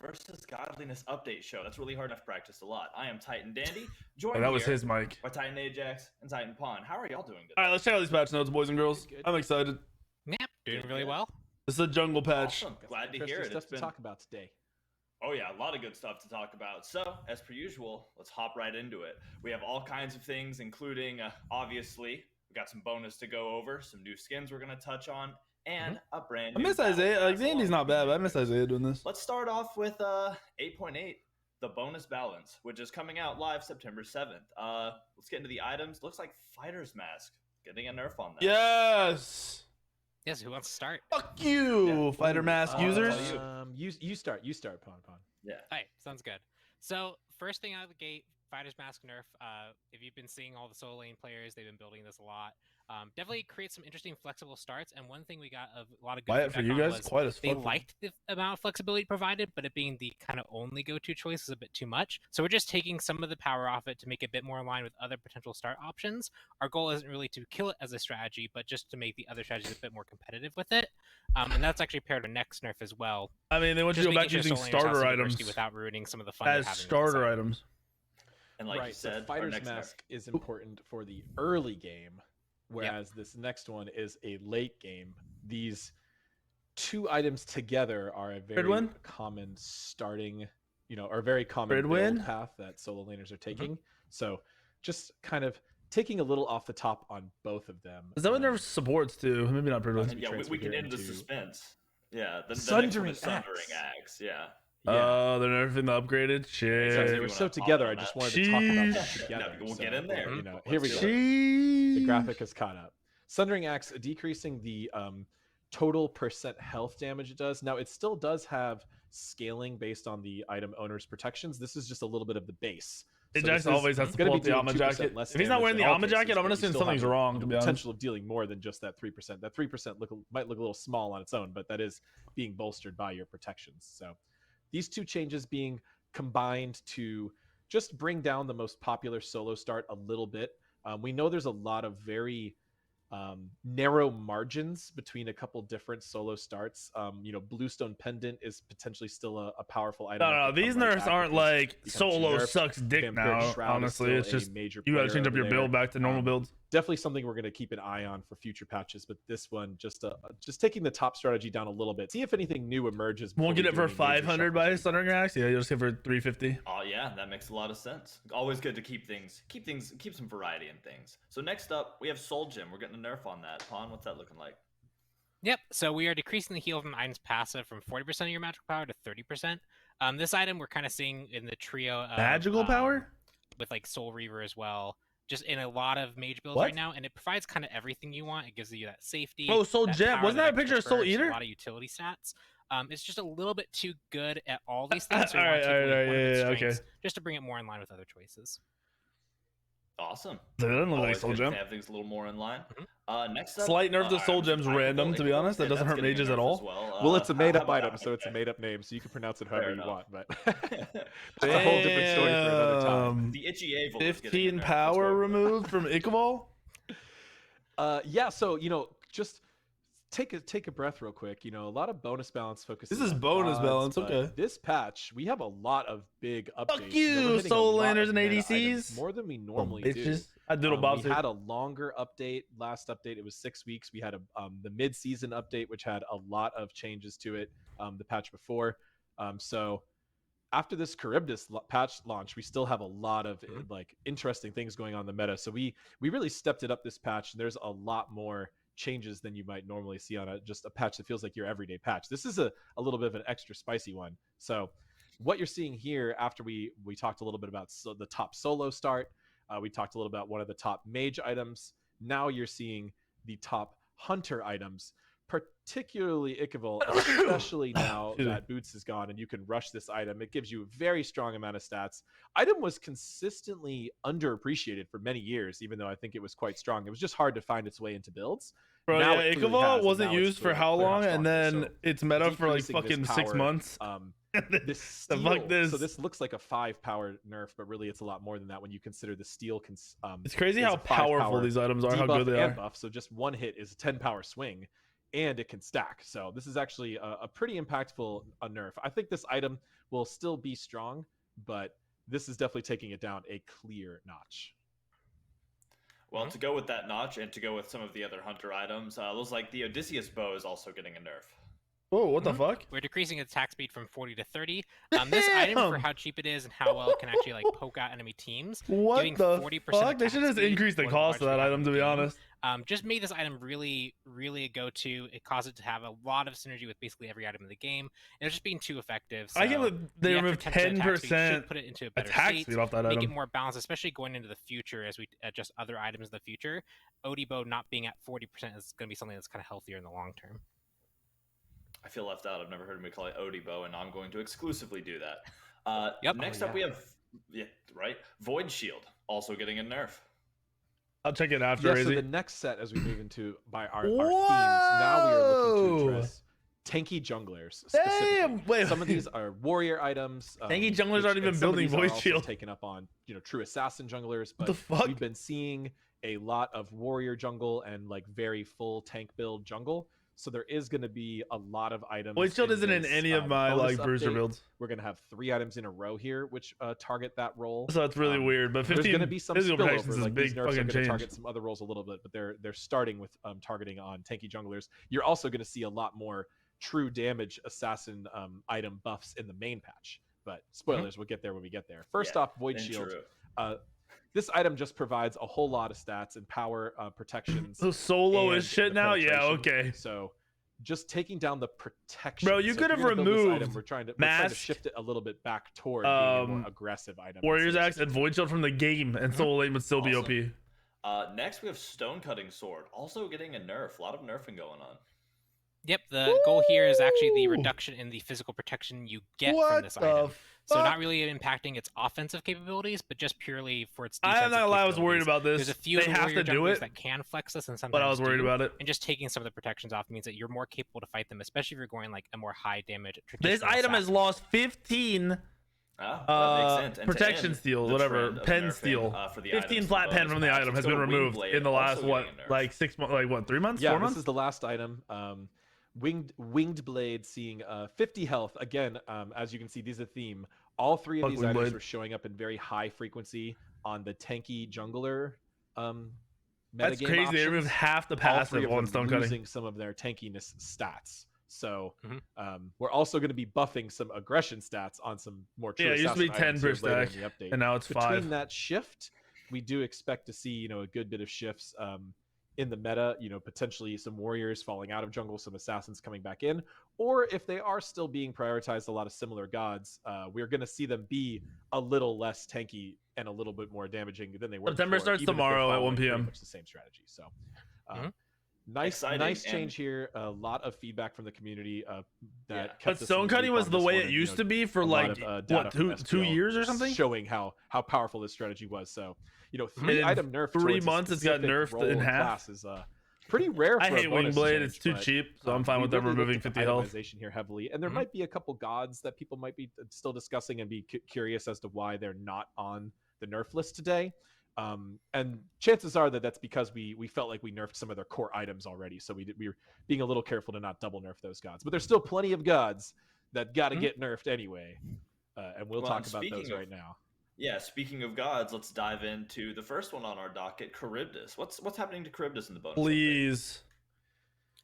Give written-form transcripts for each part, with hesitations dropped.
versus Godliness update show. That's really hard. I've practiced a lot. I am Titan Dandy, joined that was here his mic. by Titan Ajax and Titan Pawn. How are y'all doing today? All right, let's check out these patch notes, boys and girls. I'm excited. Yep, doing really well. This is a jungle patch. Awesome. Glad to hear it. Stuff to talk about today. Oh yeah, a lot of good stuff to talk about. So, as per usual, let's hop right into it. We have all kinds of things, including, obviously, we got some bonus to go over, some new skins we're going to touch on, and a brand new... I miss Isaiah. Like, Zandy's not bad, but I miss Isaiah doing this. Let's start off with 8.8, the bonus balance, which is coming out live September 7th. Let's get into the items. Looks like Fighter's Mask. Getting a nerf on that. Yes! Yes, who wants to start? Fuck you, Yeah. Fighter Mask users. You start, Pon. Yeah. All right, sounds good. So first thing out of the gate, Fighter's Mask nerf. If you've been seeing all the solo lane players, they've been building this a lot. Definitely creates some interesting flexible starts. And one thing we got a lot of good Quiet for you guys, quiet as fuck. they liked the amount of flexibility provided, but it being the kind of only go-to choice is a bit too much. So we're just taking some of the power off it to make it a bit more in line with other potential start options. Our goal isn't really to kill it as a strategy, but just to make the other strategies a bit more competitive with it. And that's actually paired with next nerf as well. I mean, they want you to go back to using starter items without ruining some of the fun as starter items. And like right, you said, so Fighter's Mask is important for the early game, whereas this next one is a late game. These two items together are a very common starting, or a very common build path that solo laners are taking. So just kind of taking a little off the top on both of them. Is that what Nerf supports too? Maybe not Pridwin. Yeah, we can end the suspense. Yeah, the Sundering Axe. Yeah. Oh, they're nerfing the upgraded shit. They were so together. I just wanted to talk about them together. We'll get in there. Here we go. The graphic is caught up. Sundering Axe decreasing the total percent health damage it does. Now it still does have scaling based on the item owner's protections. This is just a little bit of the base. Ajax always has to pull up the Alma jacket. If he's not wearing the Alma jacket, I'm gonna assume something's wrong. To be honest, potential of dealing more than just that 3%. That 3% might look a little small on its own, but that is being bolstered by your protections. So these two changes being combined to just bring down the most popular solo start a little bit. We know there's a lot of very narrow margins between a couple different solo starts. Bluestone Pendant is potentially still a powerful item. No, these nerfs aren't like solo sucks dick now. Honestly, it's just you gotta change up your build back to normal builds. Definitely something we're going to keep an eye on for future patches, but this one just taking the top strategy down a little bit. See if anything new emerges. Won't get it for 500 by Sundering Axe. Yeah, you'll just get it for 350. Oh yeah, that makes a lot of sense. Always good to keep some variety in things. So next up, we have Soul Gem. We're getting a nerf on that. Pawn, what's that looking like? Yep, so we are decreasing the heal from item's passive from 40% of your magical power to 30%. This item we're kind of seeing in the trio of magical power with like Soul Reaver as well. Just in a lot of mage builds right now, and it provides kind of everything you want. It gives you that safety. Oh, Soul Gem. Wasn't that a picture of Soul Eater? A lot of utility stats. It's just a little bit too good at all these things. So all right, okay. Just to bring it more in line with other choices. Awesome. That doesn't look like Soul Gem. Have things a little more in line. Next up, slight nerf to Soul Gem's random. To be honest, that doesn't hurt mages at all. Well, it's a made-up item, so it's a made-up name, so you can pronounce it however you want. But that's a whole different story for another time. The itchy Avel. 15 power removed from Ichabod. Yeah. So just take a breath real quick. A lot of bonus balance focus. This is bonus balance. Okay. This patch, we have a lot of big updates. Fuck you, Soul Landers and ADCs. More than we normally do. We had a longer update. Last update, it was 6 weeks. We had the mid-season update, which had a lot of changes to it. The patch before. So after this Charybdis patch launch, we still have a lot of interesting things going on in the meta. So we really stepped it up this patch, and there's a lot more changes than you might normally see on just a patch that feels like your everyday patch. This is a little bit of an extra spicy one. So what you're seeing here, after we talked a little bit about the top solo start, we talked a little about one of the top mage items. Now you're seeing the top hunter items, particularly Ichabod, especially now that Boots is gone and you can rush this item. It gives you a very strong amount of stats. Item was consistently underappreciated for many years, even though I think it was quite strong. It was just hard to find its way into builds. Bro, now yeah, Ichabod wasn't used for how long, and then it's meta for like fucking 6 months. So this looks like a 5 power nerf, but really it's a lot more than that when you consider the steel. It's crazy how powerful these items are, how good they are. Buff, so just one hit is a 10 power swing. and it can stack. So this is actually a pretty impactful nerf. I think this item will still be strong, but this is definitely taking it down a clear notch. Well, to go with that notch and to go with some of the other hunter items, looks like the Odysseus bow is also getting a nerf. Oh, what the fuck? We're decreasing its attack speed from 40 to 30. This item, for how cheap it is and how well it can actually like poke out enemy teams, what the 40% fuck? They should just increase the cost of that item, to be honest. Just made this item really, really a go-to. It caused it to have a lot of synergy with basically every item in the game. And it's just being too effective. So I get that they removed 10% put it into a better attack state, speed off that make item. it more balanced, especially going into the future as we adjust other items in the future. Odibo not being at 40% is going to be something that's kind of healthier in the long term. I feel left out. I've never heard me call it Odibo, and I'm going to exclusively do that. Next up, we have Void Shield, also getting a nerf. I'll check it after. So the next set, as we move into our themes, now we are looking to address tanky junglers. Damn! Some of these are warrior items. Tanky junglers aren't even building Void Shield. Taken up on true assassin junglers, but we've been seeing a lot of warrior jungle and like very full tank build jungle. So there is going to be a lot of items. Void Shield isn't in any of my like bruiser builds. We're going to have 3 items in a row here, which target that role. So that's really weird. But 15 there's going to be some spillover. Is like big these nerfs are going to change. target some other roles a little bit, but they're starting with targeting on tanky junglers. You're also going to see a lot more true damage assassin item buffs in the main patch. But spoilers, we'll get there when we get there. First off, Void Shield. This item just provides a whole lot of stats and power protections. So solo is shit now? Yeah, okay. So just taking down the protection. Bro, you could have removed item, we're trying to shift it a little bit back toward being a more aggressive item. Warriors Axe and Void Shield from the game, and solo lane would still be OP. Next, we have Stone Cutting Sword, also getting a nerf. A lot of nerfing going on. Yep, the goal here is actually the reduction in the physical protection you get from this item. So not really impacting its offensive capabilities, but just purely for its defensive I'm not allowed. I was worried about this. There's a few they have to do it that can flex this, and sometimes but I was worried about it. And just taking some of the protections off means that you're more capable to fight them, especially if you're going like a more high damage. This item has lost 15 protection steal, whatever, pen steal. 15 flat pen from the item has been removed in the last 6 months, 3 months, 4 months. This is the last item. Winged Blade seeing 50 health. Again, as you can see, these are theme. All 3 of these items are showing up in very high frequency on the tanky jungler That's crazy. They removed half the passive on Stone Cutting. Losing some of their tankiness stats. So we're also going to be buffing some aggression stats on some more true. Yeah, it used to be 10 per stack, and now it's 5. Between that shift, we do expect to see a good bit of shifts in the meta, potentially some warriors falling out of jungle, some assassins coming back in, or if they are still being prioritized, a lot of similar gods, we're going to see them be a little less tanky and a little bit more damaging than they were. September starts tomorrow at 1 p.m. It's the same strategy. So nice change here. A lot of feedback from the community but Stone Cutting was the way it used to be for like what 2 years or something, showing how powerful this strategy was. So 3 item nerf 3 months it's got nerfed in half is pretty rare for I hate Wing Blade. It's too cheap, so I'm fine with them removing 50 health here heavily. And there might be a couple gods that people might be still discussing and be curious as to why they're not on the nerf list today. And chances are that's because we felt like we nerfed some of their core items already, so we were being a little careful to not double nerf those gods. But there's still plenty of gods that got to get nerfed anyway, and we'll talk about those right now. Yeah, speaking of gods, let's dive into the first one on our docket, Charybdis. What's happening to Charybdis in the bonus? Please.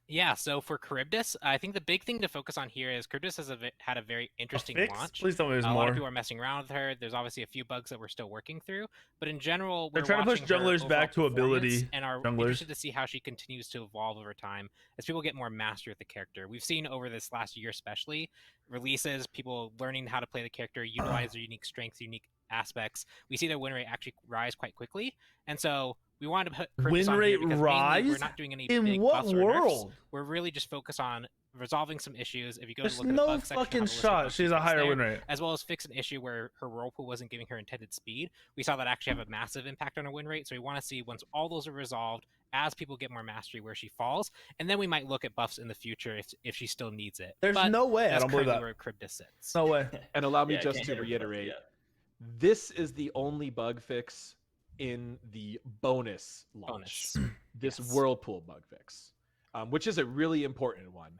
Yeah, so for Charybdis, I think the big thing to focus on here is Charybdis has had a very interesting launch. Please tell me there's more. A lot of people are messing around with her. There's obviously a few bugs that we're still working through, but in general, they're trying to push junglers back to ability, and are interested to see how she continues to evolve over time as people get more mastery with the character. We've seen over this last year, especially releases, people learning how to play the character, utilize their unique strengths, unique aspects. We see their win rate actually rise quite quickly, and so we wanted to put Charybdis win rate rise. We're not doing any in big what buffs world? We're really just focused on resolving some issues. If you go There's to look no at the bug fucking section, shot she's a higher win rate, as well as fix an issue where her whirlpool wasn't giving her intended speed. We saw that actually have a massive impact on her win rate. So we want to see once all those are resolved, as people get more mastery, where she falls, and then we might look at buffs in the future if she still needs it. There's no way. I don't believe that. Where Charybdis sits. No way. And allow me just to reiterate, this is the only bug fix in the bonus launch. This whirlpool bug fix. which is a really important one.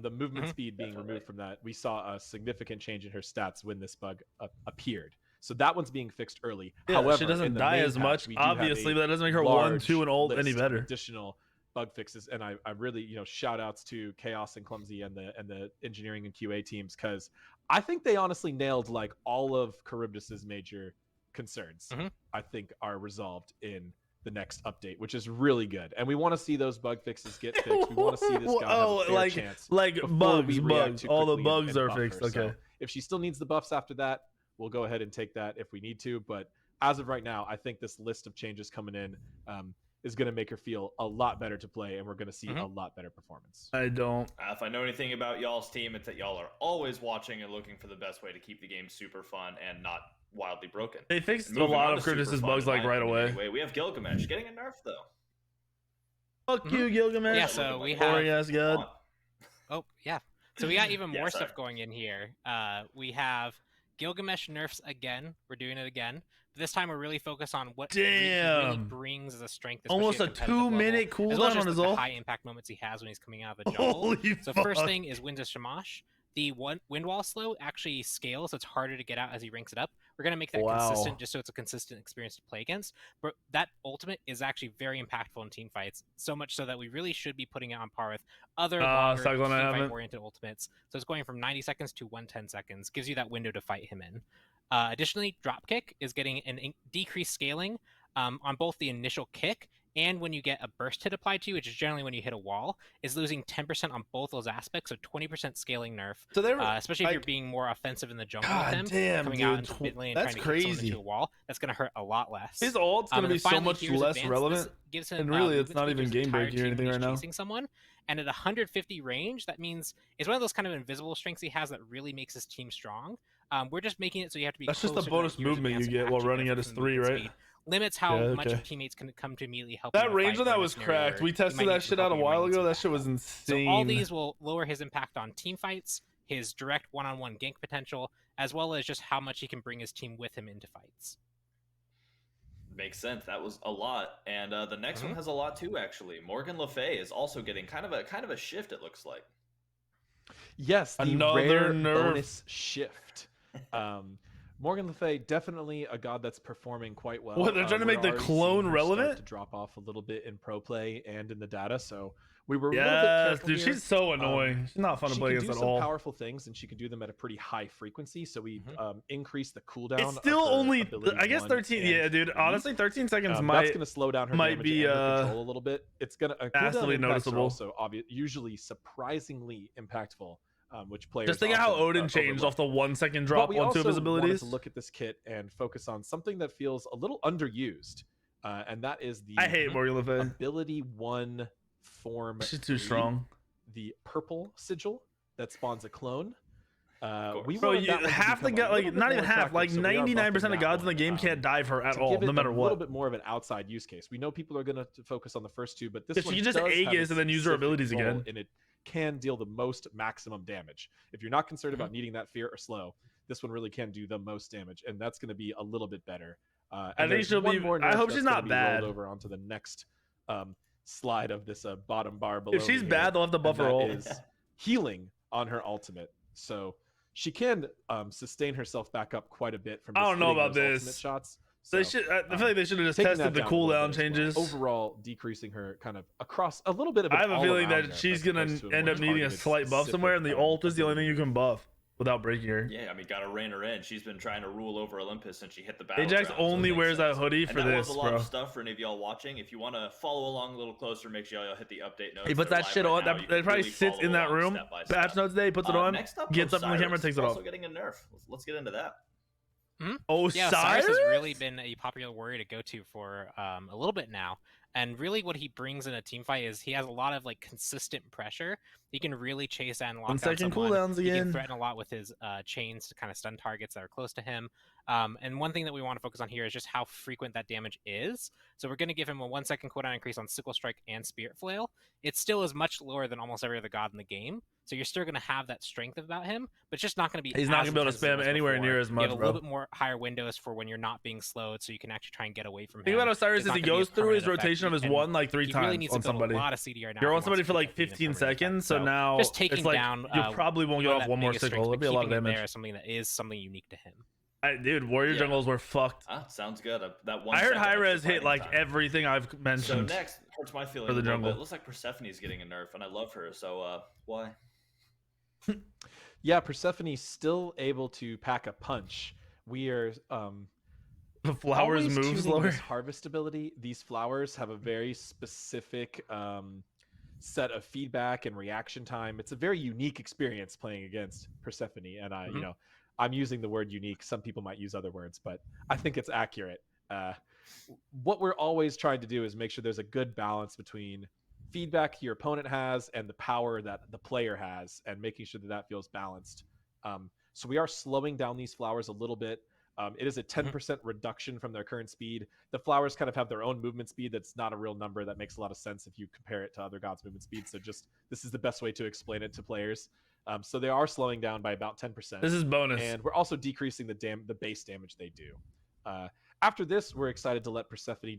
The movement Mhm. speed being removed from that, we saw a significant change in her stats when this bug appeared. So that one's being fixed early. Yeah, However, she doesn't in the die main as patch, much, we do have obviously, a but that doesn't make her large 1, 2, and ult list any of better. additional bug fixes, and I really, shout outs to Chaos and Clumsy and the engineering and QA teams, because I think they honestly nailed like all of Charybdis's major concerns. I think are resolved in the next update, which is really good. And we want to see those bug fixes get fixed. We want to see this guy have a fair chance. Like bugs. All the bugs are buff her. fixed. Okay. So if she still needs the buffs after that, we'll go ahead and take that if we need to. But as of right now, I think this list of changes coming in is going to make her feel a lot better to play, and we're going to see a lot better performance. I don't. If I know anything about y'all's team, it's that y'all are always watching and looking for the best way to keep the game super fun and not wildly broken. They fixed a lot of Charybdis bugs like right away. Anyway, we have Gilgamesh getting a nerf though. Fuck you, Gilgamesh. Yeah, so we have. God. Oh yeah. So we got even more stuff going in here. We have Gilgamesh nerfs again. We're doing it again. This time we're really focused on what he really brings as a strength. Almost a 2-minute cooldown as well as on his ult. The high impact moments he has when he's coming out of the jungle. So first thing is Winds of Shamash. The wind wall slow actually scales, so it's harder to get out as he ranks it up. We're going to make that consistent just so it's a consistent experience to play against. But that ultimate is actually very impactful in team fights, so much so that we really should be putting it on par with other longer team fight-oriented ultimates. So it's going from 90 seconds to 110 seconds, gives you that window to fight him in. Additionally, Dropkick is getting an decreased scaling on both the initial kick and when you get a burst hit applied to you, which is generally when you hit a wall, is losing 10% on both those aspects, so 20% scaling nerf. So especially if you're being more offensive in the jungle with him, coming out into mid lane and trying to get someone into a wall, that's going to hurt a lot less. His ult's going to be so much less relevant, gives him, and really it's not even game breaking or anything right now. Chasing someone, and at 150 range, that means it's one of those kind of invisible strengths he has that really makes his team strong. We're just making it so you have to be. That's just the bonus movement you get while running at his 3, right? Speed. Limits how much your teammates can come to immediately help. That range on that was cracked. We tested that shit out a while ago. That shit was insane. So all these will lower his impact on team fights, his direct one-on-one gank potential, as well as just how much he can bring his team with him into fights. Makes sense. That was a lot, and the next one has a lot too. Actually, Morgan Le Fay is also getting kind of a shift. It looks like. Yes, the rare bonus shift. Morgan Le Fay, definitely a god that's performing quite well. What, they're trying to make the clone relevant? To drop off a little bit in pro play and in the data, so we were dude, she's so annoying. She's not fun to play against at all. She can do some powerful things, and she can do them at a pretty high frequency, so we increased the cooldown. It's still only, I guess 13, yeah, dude, honestly, 13 seconds that's going to slow down her damage and her control a little bit. It's going to vastly noticeable. Also, usually surprisingly impactful. Which players just think of how Odin changed off the 1 second drop on 2 of his abilities. To look at this kit and focus on something that feels a little underused, and that is the I hate Morgan Le Fay. ability 1 form. She's too strong. The purple sigil that spawns a clone. We half the god, like not even half, like 99% of gods in the game can't dive her at all, no matter what. A little bit more of an outside use case. We know people are going to focus on the first 2, but this one she can just Aegis and then use her abilities again. And it can deal the most maximum damage. If you're not concerned about needing that fear or slow, this one really can do the most damage, and that's going to be a little bit better. I think she'll be. I hope she's not bad. Over onto the next slide of this bottom bar below. If she's bad, they'll have to buff her ult. Is healing on her ultimate, so she can sustain herself back up quite a bit from. I don't know about this. Shots. So they should. I feel like they should have just tested the cooldown changes. Overall, decreasing her kind of across a little bit of. I have a feeling that she's gonna end up needing a slight buff somewhere, and the ult is the only thing you can buff without breaking her. Yeah, I mean, gotta rein her in. She's been trying to rule over Olympus since she hit the battle. Ajax only wears that hoodie for this, bro. That was a lot of stuff for any of y'all watching. If you want to follow along a little closer, make sure y'all hit the update notes. He puts that shit on. That probably sits in that room. Patch notes day, puts it on, gets up from the camera, takes it off. Also getting a nerf. Let's get into that. Osiris? Yeah, Osiris has really been a popular warrior to go to for a little bit now. And really what he brings in a team fight is he has a lot of like consistent pressure. He can really chase and lock 1 second someone. cooldowns again. He can threaten a lot with his chains to kind of stun targets that are close to him. And one thing that we want to focus on here is just how frequent that damage is. So we're going to give him a 1 second cooldown increase on Sickle Strike and Spirit Flail. It still is much lower than almost every other god in the game. So you're still going to have that strength about him, but it's just not going to be. He's not going to be able to spam anywhere near as much, you have bro. a little bit more higher windows for when you're not being slowed, so you can actually try and get away from him. Think about Osiris as he goes through his rotation of his one like 3 times really on somebody. A lot of CDR now. You're on somebody for like 15 seconds, so now just taking it's like down, you probably won't get off one more sickle. It'll be a lot of damage. There is something unique to him. Dude, warrior jungles were fucked. Sounds good. That one. I heard high res hit like everything I've mentioned. So next hurts my feelings for the jungle. It looks like Persephone's getting a nerf, and I love her. So why? Yeah, Persephone's still able to pack a punch. We are the flowers move slower. This harvest ability. These flowers have a very specific set of feedback and reaction time. It's a very unique experience playing against Persephone, and you know, I'm using the word unique. Some people might use other words, but I think it's accurate. What we're always trying to do is make sure there's a good balance between feedback your opponent has and the power that the player has, and making sure that that feels balanced. So we are slowing down these flowers a little bit. It is a 10% reduction from their current speed. The flowers kind of have their own movement speed. That's not a real number. That makes a lot of sense if you compare it to other gods' movement speed. So just this is the best way to explain it to players. So they are slowing down by about 10%. This is bonus. And we're also decreasing the base damage they do. After this, we're excited to let Persephone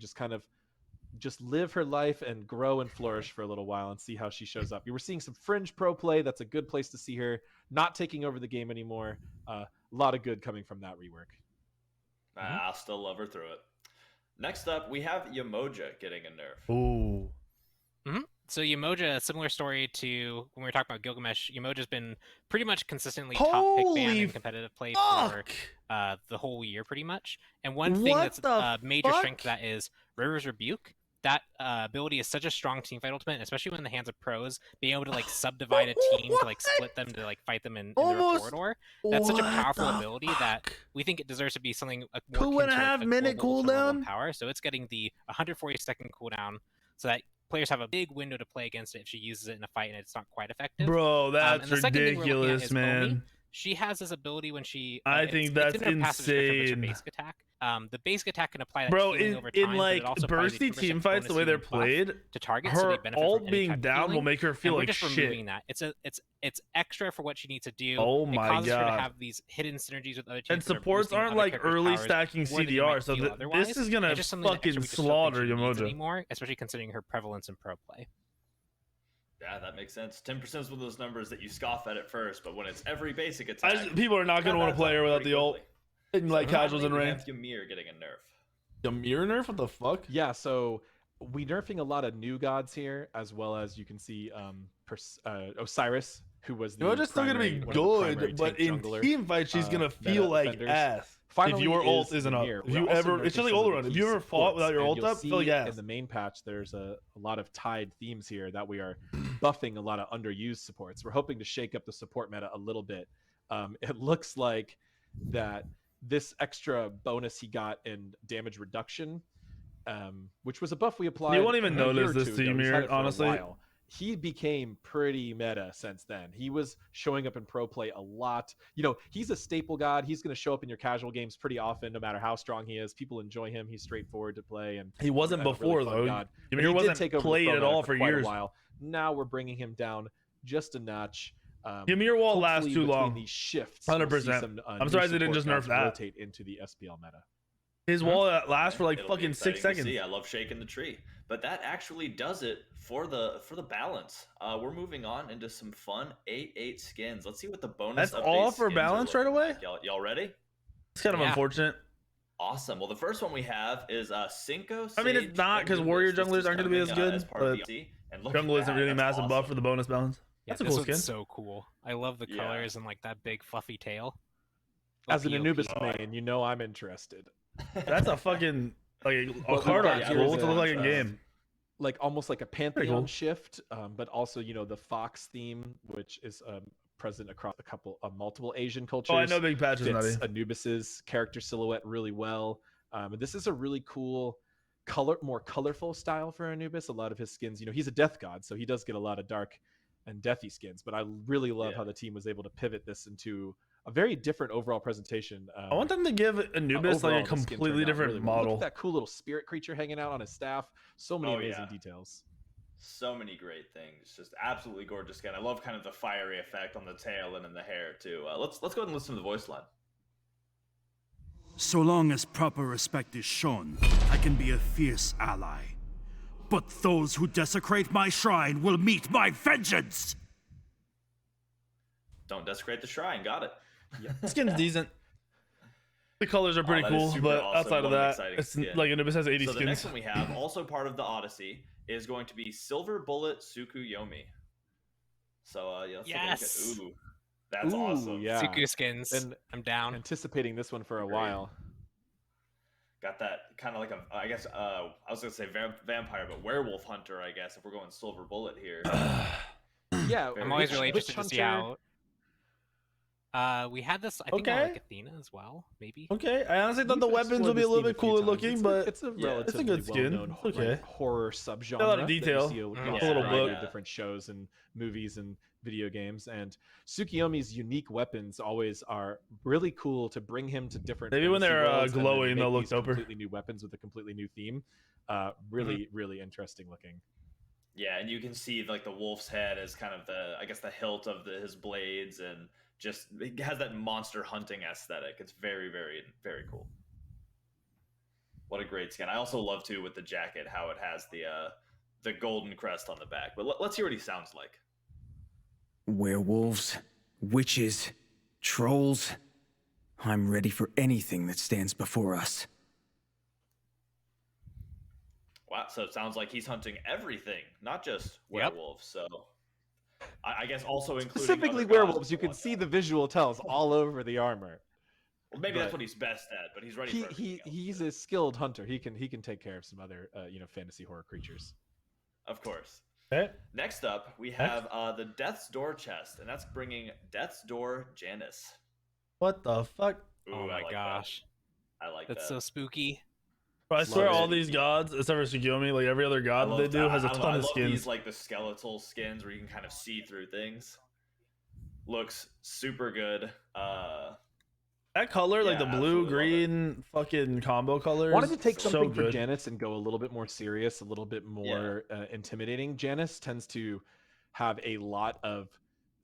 just live her life and grow and flourish for a little while and see how she shows up. You were seeing some fringe pro play. That's a good place to see her not taking over the game anymore. A lot of good coming from that rework. I'll still love her through it. Next up, we have Yamoja getting a nerf. Ooh. So Yamoja, similar story to when we were talking about Gilgamesh. Yamoja's been pretty much consistently top pick ban in competitive play for the whole year, pretty much. And one thing that's a major strength to that is River's Rebuke. That ability is such a strong teamfight ultimate, especially when in the hands of pros, being able to like subdivide a team to like split them to like fight them in their corridor. That's such a powerful ability that we think it deserves to be something a more 2.5 minute cooldown power. So it's getting the 140-second cooldown, so that players have a big window to play against it if she uses it in a fight and it's not quite effective. Bro, that's ridiculous, man. Omi. She has this ability when she. I think that's insane. Basic attack. The basic attack can apply that bro in like bursty team fights the way they're played to target. Her so ult being down will make her feel like just shit. Removing that. It's extra for what she needs to do. Oh my it causes god! her to have these hidden synergies with other teams. And supports aren't like early stacking CDR, so this is gonna fucking slaughter Yamoja anymore, especially considering her prevalence in pro play. Yeah, that makes sense. 10% is one of those numbers that you scoff at first, but when it's every basic attack, people are not going to want to play her without the ult. And like casuals in ranked. Ymir getting a nerf. Ymir nerf? What the fuck? Yeah, so we nerfing a lot of new gods here, as well as you can see Osiris, who was the just still going to be good, but in team fight she's going to feel like ass. Finally, if your ult isn't up, if you ever, it's just like Olderun. If you ever fought without your ult up, feel like ass. In the main patch, there's a lot of tied themes here that we are buffing a lot of underused supports. We're hoping to shake up the support meta a little bit. It looks like that this extra bonus he got in damage reduction, which was a buff we applied. You won't even notice this to Ymir, honestly. He became pretty meta since then. He was showing up in pro play a lot. You know, he's a staple god. He's going to show up in your casual games pretty often, no matter how strong he is. People enjoy him. He's straightforward to play, and he wasn't before really though. Ymir wasn't played at all for years. A while. Now we're bringing him down just a notch. Ymir won't last too long. These shifts, 100%. I'm surprised they didn't just nerf that. Rotate into the SPL meta. His wall lasts for like fucking 6 seconds. I love shaking the tree, but that actually does it for the balance. We're moving on into some fun 8/8 skins. Let's see what the bonus. That's all for balance right away. Like. Y'all ready? It's kind of unfortunate. Awesome. Well, the first one we have is Cinco. I mean, it's not because warrior junglers aren't going to be as good, but jungle isn't really a massive buff for the bonus balance. Yeah, that's a cool skin. So cool. I love the colors and like that big fluffy tail. As an Anubis main, you know I'm interested. That's a fucking like a card art tool to look like a game. Like almost like a Pantheon shift, but also the Fox theme, which is present across multiple Asian cultures. Oh, I know Big Patch is nutty. Anubis's character silhouette really well. This is a really cool more colorful style for Anubis. A lot of his skins, he's a death god, so he does get a lot of dark and deathy skins. But I really love how the team was able to pivot this into a very different overall presentation. I want them to give Anubis like a completely different model. Look at that cool little spirit creature hanging out on his staff. So many amazing details. So many great things. Just absolutely gorgeous skin. I love kind of the fiery effect on the tail and in the hair too. Let's go ahead and listen to the voice line. So long as proper respect is shown, I can be a fierce ally. But those who desecrate my shrine will meet my vengeance! Don't desecrate the shrine, got it. Yeah. Skin's decent. The colors are pretty cool, but awesome. outside of that, it's like Anubis has 80 so skins. The next one we have, also part of the Odyssey, is going to be Silver Bullet Tsukuyomi. So yeah, let's take a look at, ooh, that's awesome. Yeah. Tsuku skins. And I'm down. Anticipating this one for a while. Got that kind of like a, I guess, I was gonna say vampire, but werewolf hunter, I guess, if we're going Silver Bullet here. Yeah, I'm always really interested to see how. We had this, I think, on like Athena as well, maybe. Okay, I honestly thought the weapons would be a little bit cooler looking, but it's a relatively good skin. well-known Okay. horror subgenre. A lot of detail. That you see a little book. in different shows and movies and video games. And Tsukuyomi's unique weapons always are really cool to bring him to different. Maybe when they're worlds glowing, they'll look doper. Completely new weapons with a completely new theme. Really interesting looking. Yeah, and you can see like the wolf's head as kind of the, I guess, the hilt of his blades, and just it has that monster hunting aesthetic. It's very cool. What a great skin. I also love too with the jacket how it has the golden crest on the back. But let's hear what he sounds like. Werewolves, witches, trolls. I'm ready for anything that stands before us. Wow, so it sounds like he's hunting everything, not just werewolves. So I guess also including specifically werewolves. You can see the visual tells all over the armor. Well, maybe that's what he's best at, but he's ready. He's a skilled hunter. He can take care of some other fantasy horror creatures. Of course. Okay. Next up, we have the Death's Door chest, and that's bringing Death's Door Janus. What the fuck? Ooh, oh my gosh. I like that's that. so spooky. Bro, I swear all these gods, except for Tsukuyomi, like every other god they do, has a ton of skins. These like the skeletal skins where you can kind of see through things. Looks super good. That color, like the blue green fucking combo colors. Wanted to take something so for Janus and go a little bit more serious, a little bit more intimidating. Janus tends to have a lot of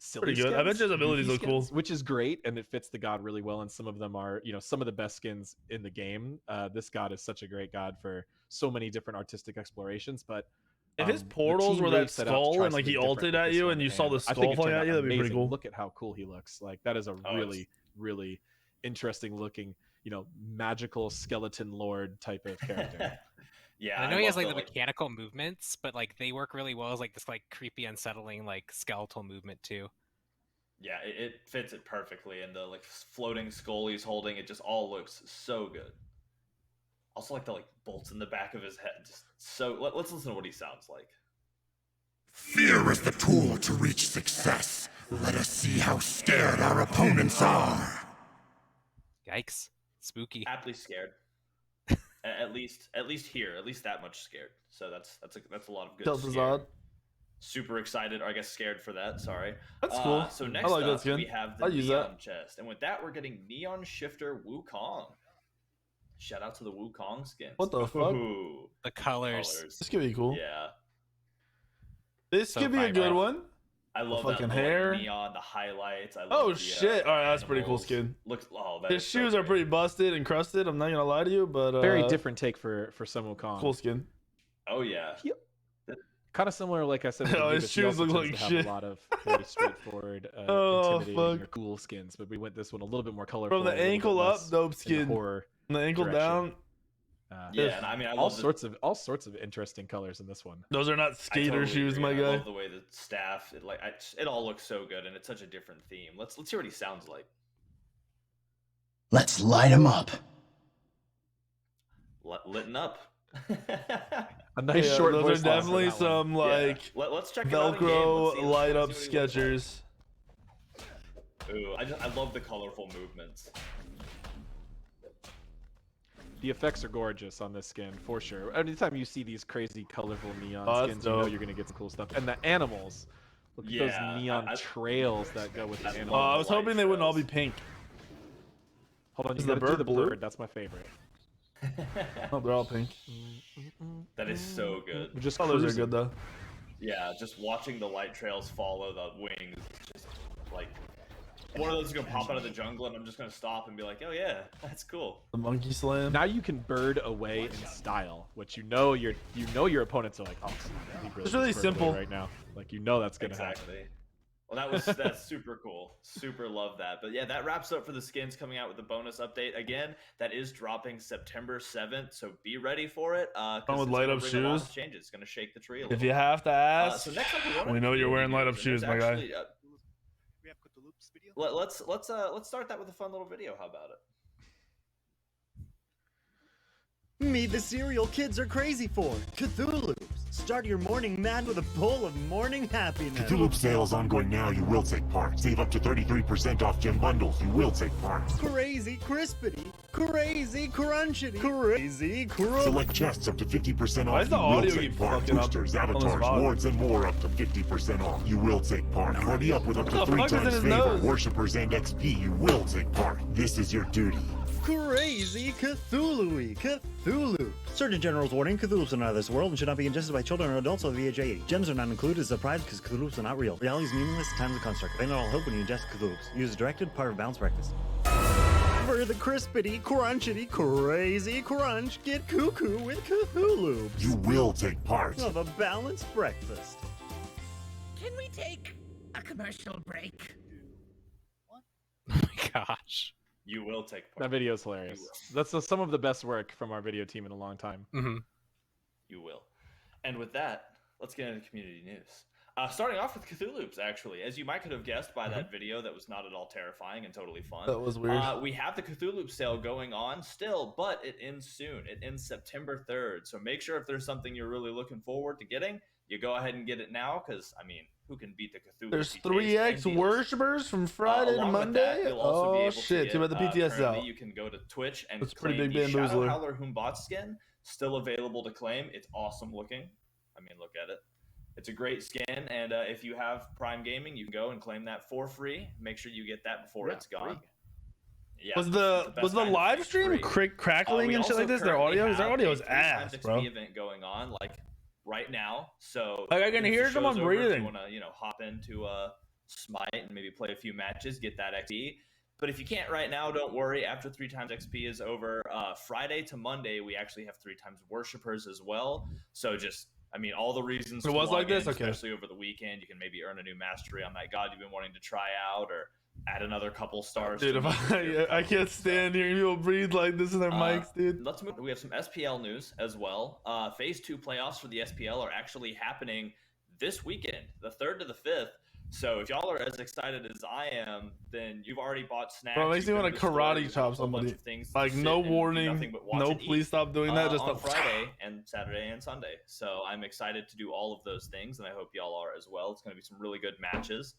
silly pretty good. skins, I bet his abilities look cool, which is great, and it fits the god really well. And some of them are, some of the best skins in the game. This god is such a great god for so many different artistic explorations. But if his portals were that skull and like he ulted at you and you saw the skull flying at you, that'd be pretty cool. Look at how cool he looks. Like that is a really interesting looking, magical skeleton lord type of character. Yeah, I know he has like the mechanical movements, but like they work really well as like this like creepy, unsettling like skeletal movement too. Yeah, it fits it perfectly, and the like floating skull he's holding, it just all looks so good. Also, like the bolts in the back of his head, just so. Let's listen to what he sounds like. Fear is the tool to reach success. Let us see how scared our opponents are. Yikes! Spooky. Aptly scared. At least here, at least that much scared. So that's a lot of good. Super excited, or I guess scared for that. Sorry. That's cool. So next up, we have the Neon chest, and with that, we're getting Neon Shifter Wukong. Shout out to the Wukong skins. What the fuck? The colors. This could be cool. Yeah. This could be a good one. I love the fucking that hair, neon, the highlights. I love shit! All right, that's pretty cool skin. His shoes are pretty busted and crusted. I'm not gonna lie to you, but very different take for some Wukong. Cool skin. Oh yeah. Kind of similar, like I said. His shoes look like shit. A lot of very straightforward, intimidating, or cool skins, but we went this one a little bit more colorful. From the ankle up, dope skin. Horror. From the ankle down. Yeah, and I mean, all sorts of interesting colors in this one. Those are not skater shoes, my guy. I love the way the staff, it all looks so good, and it's such a different theme. Let's hear what he sounds like. Let's light him up. Litten up. A nice short voice. Those are definitely some let's check Velcro light up Skechers. Ooh, I love the colorful movements. The effects are gorgeous on this skin, for sure. Anytime you see these crazy, colorful neon skins, you know you're going to get some cool stuff. And the animals. Look at those neon trails that go with the animals. I was hoping they wouldn't all be pink. Hold on, you gotta do the bird. That's my favorite. Oh, they're all pink. That is so good. We're just colors are good, though. Yeah, just watching the light trails follow the wings, just like one of those is gonna pop out of the jungle, and I'm just gonna stop and be like, oh yeah, that's cool. The monkey slam. Now you can bird away in style, which you know your opponents are like, oh, it's really simple right now. Like you know that's gonna happen. Well, that's super cool. Super love that. But yeah, that wraps up for the skins coming out with the bonus update. Again, that is dropping September 7th, so be ready for it. With light up shoes. Changes. It's gonna shake the tree a If little you have to ask, so next up we know you're wearing light up shoes, my guy. We have Cthulhu's video. Let's start that with a fun little video. How about it? Meet the cereal kids are crazy for, Cthulhu's. Start your morning mad with a bowl of morning happiness. Cthulhu sale is ongoing now. You will take part. Save up to 33% off gem bundles. You will take part. Crazy crispity, crazy crunchity, crazy crunch. Select chests up to 50% off. Why is the you will audio take keep part. fucking up Boosters, on this avatars, VOD? wards, and more up to 50% off. You will take part. Party up with up to What the 3 fuck is in times his favor. nose? Worshippers and XP. You will take part. This is your duty. Crazy Cthulhu-y, Cthulhu. Surgeon General's warning, Cthulhu's are not of this world and should not be ingested by children or adults over the age of 80. Gems are not included as a prize because Cthulhu's are not real. Reality is meaningless, time is a construct. They not all hope when you ingest Cthulhu's. Use as directed, part of balanced breakfast. For the crispity, crunchity, crazy crunch, get cuckoo with Cthulhu. You will take part. Of a balanced breakfast. Can we take a commercial break? Oh my gosh. You will take part. That video is hilarious. That's some of the best work from our video team in a long time. Mm-hmm. You will. And with that, let's get into community news. Starting off with Cthulhu's, actually. As you might could have guessed by that video, that was not at all terrifying and totally fun. That was weird. We have the Cthulhu sale going on still, but it ends soon. It ends September 3rd. So make sure if there's something you're really looking forward to getting, you go ahead and get it now, because, I mean, who can beat the Cthulhu? There's PTA's 3x worshippers from Friday to Monday. Oh shit! Too bad the PTS out. You can go to Twitch and That's claim pretty big the Shadow bamboozler. Howler Humbot skin. Still available to claim. It's awesome looking. I mean, look at it. It's a great skin, and if you have Prime Gaming, you can go and claim that for free. Make sure you get that before it's gone. Yeah, was the live stream crackling and shit like this? Their audio is ass, bro. Event going on like right now, so like I can hear someone breathing. If you want to, hop into Smite and maybe play a few matches, get that XP. But if you can't right now, don't worry. After 3 times XP is over, Friday to Monday, we actually have 3 times Worshippers as well. So just, I mean, all the reasons it was like this, okay. Especially over the weekend, you can maybe earn a new mastery on that god you've been wanting to try out, or add another couple stars. Dude, if I can't stand hearing people breathe like this in their mics, dude. Let's move. We have some SPL news as well. Phase 2 playoffs for the SPL are actually happening this weekend, the 3rd to the 5th. So if y'all are as excited as I am, then you've already bought snacks. Bro, it makes me want to karate chop somebody. Like no warning, no please stop doing that. Just on Friday and Saturday and Sunday. So I'm excited to do all of those things, and I hope y'all are as well. It's going to be some really good matches.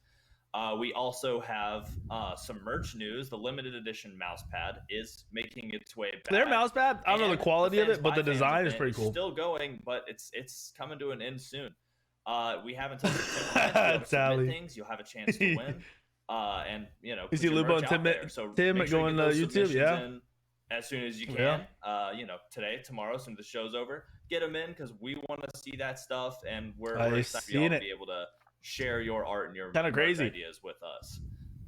We also have some merch news. The limited edition mouse pad is making its way back. Their mouse pad, I don't know the quality of it, but the design is pretty cool. Still going, but it's coming to an end soon. We haven't touched the things. You'll have a chance to win. And you see Lupo and Tim going to YouTube, yeah. As soon as you can, today, tomorrow, as soon as the show's over, get them in because we want to see that stuff, and we're excited for y'all to be able to share your art and your crazy ideas with us.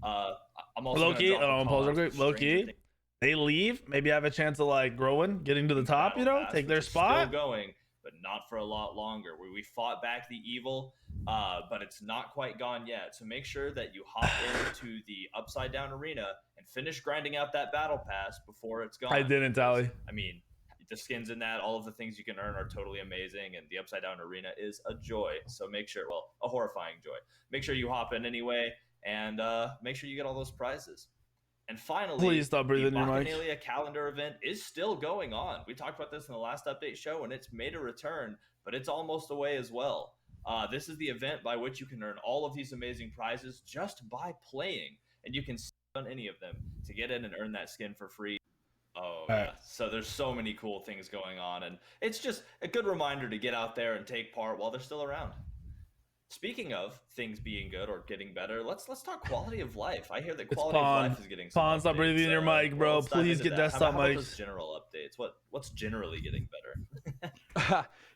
I'm also low key. They leave, maybe have a chance of like growing, getting to the top. Take their spot. Still going, but not for a lot longer. We fought back the evil, but it's not quite gone yet. So make sure that you hop into the Upside Down Arena and finish grinding out that battle pass before it's gone. I didn't, Tally. I mean, the skins in that, all of the things you can earn are totally amazing, and the Upside Down Arena is a joy. So make sure, a horrifying joy. Make sure you hop in anyway, and make sure you get all those prizes. And finally, please stop breathing the your mic. Bacchanalia calendar event is still going on. We talked about this in the last update show, and it's made a return, but it's almost away as well. This is the event by which you can earn all of these amazing prizes just by playing, and you can on any of them to get in and earn that skin for free. Oh, yeah. So there's so many cool things going on, and it's just a good reminder to get out there and take part while they're still around. Speaking of things being good or getting better, let's talk quality of life. I hear that quality of life is getting some stop breathing in your mic, bro. Please get desktop mics. General updates. What's generally getting better?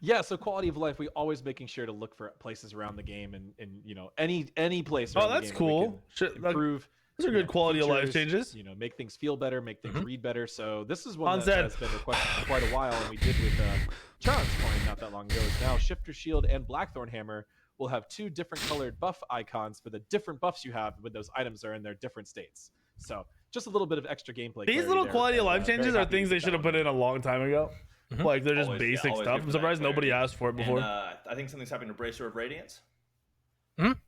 Yeah, so quality of life, we always making sure to look for places around the game and you know, any place around that's the game cool. that we can improve. Those are good quality of life changes. You know, make things feel better, make things read better. So this is one that has been requested for quite a while, and we did with John's point not that long ago. Is now Shifter Shield and Blackthorn Hammer will have 2 different colored buff icons for the different buffs you have when those items are in their different states. So just a little bit of extra gameplay. These little quality of life changes are things they should have put in a long time ago. Like they're just basic stuff. I'm surprised nobody asked for it before. And, I think something's happening to Bracer of Radiance.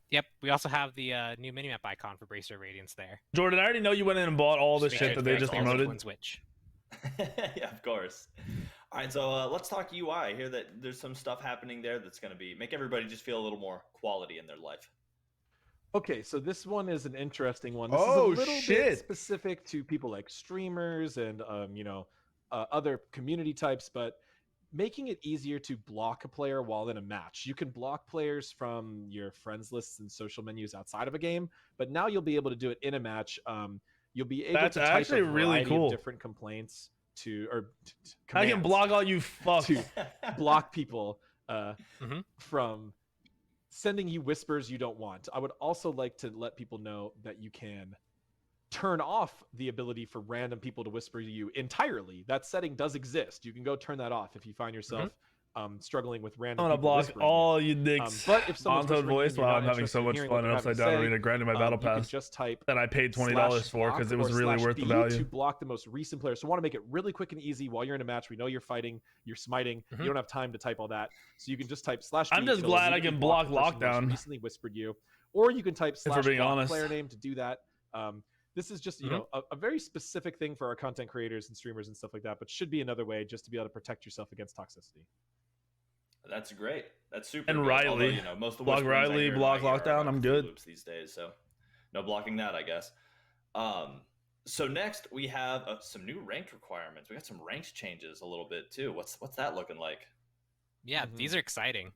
Yep, we also have the new minimap icon for Bracer of Radiance there. Jordan, I already know you went in and bought all this shit that they just promoted. Switch. Yeah, of course. All right, so let's talk UI. I hear that there's some stuff happening there that's going to make everybody just feel a little more quality in their life. Okay, so this one is an interesting one. This is a little bit specific to people like streamers and you know, other community types, but making it easier to block a player while in a match. You can block players from your friends lists and social menus outside of a game, but now you'll be able to do it in a match. You'll be able to type a variety of different complaints I can block all you fucks. To block people from sending you whispers you don't want. I would also like to let people know that you can turn off the ability for random people to whisper to you entirely. That setting does exist. You can go turn that off if you find yourself struggling with random I'm gonna block all you dicks. But if someone's on-tone voice, wow, I'm having so much fun in Upside Down Arena grinding my battle pass just type that I paid $20 for because it was really worth the value. To block the most recent players. So I want to make it really quick and easy while you're in a match. We know you're fighting, you're smiting. You don't have time to type all that. So you can just type /B. I'm just glad I can block lockdown. Recently whispered you. Or you can type /block player name to do that. This is just, you know, a very specific thing for our content creators and streamers and stuff like that, but should be another way just to be able to protect yourself against toxicity. That's great. That's super. And good. Riley, although, you know, most of the block Riley, block lockdown. I'm good. Loops these days, so no blocking that, I guess. So next we have some new ranked requirements. We got some ranked changes a little bit too. What's that looking like? Yeah, these are exciting.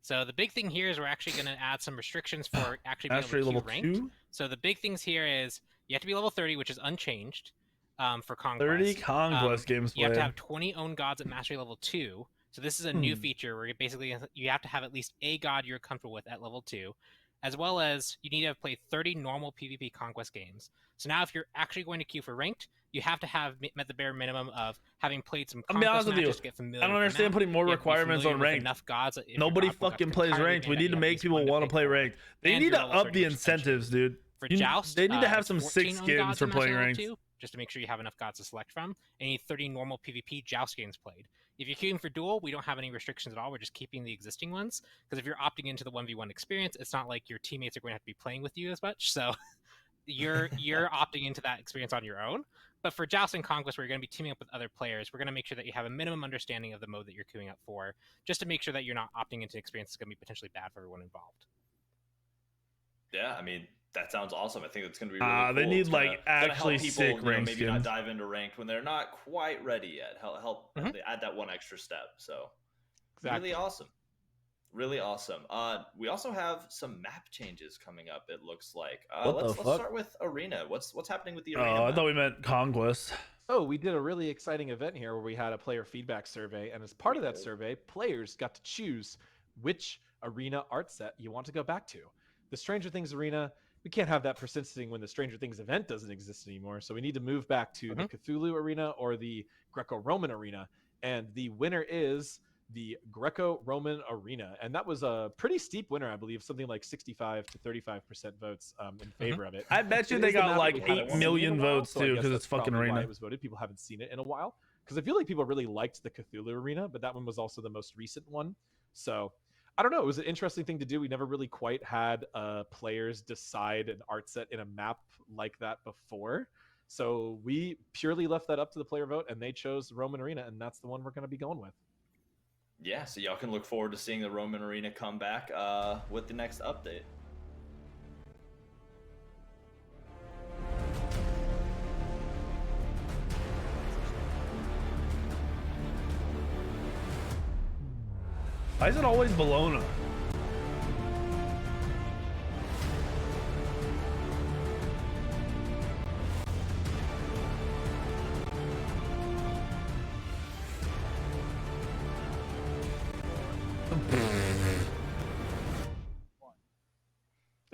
So the big thing here is we're actually going to add some restrictions for actually being able to queue ranked. 2? So the big things here is you have to be level 30, which is unchanged for Conquest. 30 Conquest games played. You have to have 20 own gods at mastery level 2. So this is a new feature where you have to have at least a god you're comfortable with at level 2, as well as you need to have played 30 normal PvP Conquest games. So now if you're actually going to queue for ranked, you have to have met the bare minimum of having played some Conquest matches to get familiar. I don't understand putting more requirements on ranked. Enough gods. Nobody fucking plays ranked. We need to make people want to play ranked. They need to up the incentives, dude. For Joust, they need to have some 6 skins for playing ranked. Just to make sure you have enough gods to select from, and you need 30 normal PvP Joust games played. If you're queuing for duel, we don't have any restrictions at all. We're just keeping the existing ones, because if you're opting into the 1v1 experience, it's not like your teammates are going to have to be playing with you as much, so you're opting into that experience on your own. But for Joust and Conquest, where you're going to be teaming up with other players, we're going to make sure that you have a minimum understanding of the mode that you're queuing up for, just to make sure that you're not opting into an experience that's going to be potentially bad for everyone involved. Yeah, I mean, that sounds awesome. I think it's going to be really cool. They need like actually people, sick ranked maybe skins. Not dive into ranked when they're not quite ready yet. Help they add that one extra step. So really awesome. Really awesome. We also have some map changes coming up, it looks like. Let's start with Arena. What's happening with the Arena I map? thought we meant Conquest. Oh, we did a really exciting event here where we had a player feedback survey, and as part of that survey, players got to choose which Arena art set you want to go back to. The Stranger Things Arena, we can't have that persisting when the Stranger Things event doesn't exist anymore, so we need to move back to the Cthulhu Arena or the Greco-Roman Arena, and the winner is the Greco-Roman Arena, and that was a pretty steep winner, I believe, something like 65 to 35% votes in favor of it. I bet you they got like 8 million votes too, because it's fucking Arena. It was voted. People haven't seen it in a while, because I feel like people really liked the Cthulhu Arena, but that one was also the most recent one. So I don't know. It was an interesting thing to do. We never really quite had players decide an art set in a map like that before. So we purely left that up to the player vote, and they chose Roman Arena, and that's the one we're going to be going with. Yeah, so y'all can look forward to seeing the Roman Arena come back with the next update. Why is it always Bologna?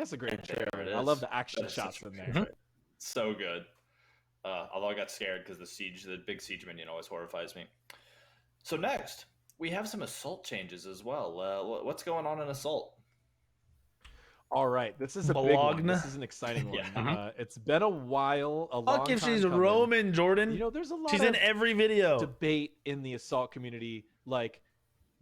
That's a great trailer. I love the action shots in there. So good. Although I got scared because the big siege minion always horrifies me. So next, we have some assault changes as well. What's going on in assault? All right, this is a big one. This is an exciting one. It's been a while, a long time she's coming. Roman, Jordan. You know, there's a lot she's in every video. Debate in the assault community, like,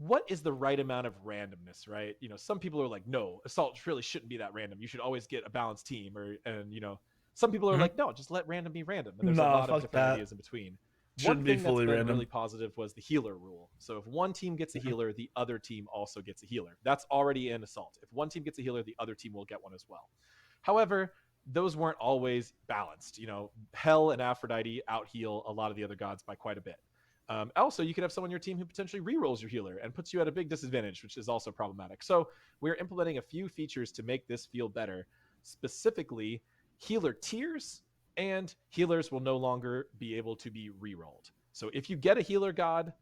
what is the right amount of randomness, right? You know, some people are like, no, assault really shouldn't be that random. You should always get a balanced team, and you know, some people are like, no, just let random be random. And there's a lot of different ideas in between. Shouldn't be fully random. Really positive was the healer rule. So if one team gets a healer, the other team also gets a healer. That's already in assault. If one team gets a healer, the other team will get one as well. However, those weren't always balanced. You know, Hel and Aphrodite out heal a lot of the other gods by quite a bit. Also, you could have someone on your team who potentially rerolls your healer and puts you at a big disadvantage, which is also problematic. So we're implementing a few features to make this feel better. Specifically, healer tiers, and healers will no longer be able to be rerolled. So if you get a healer god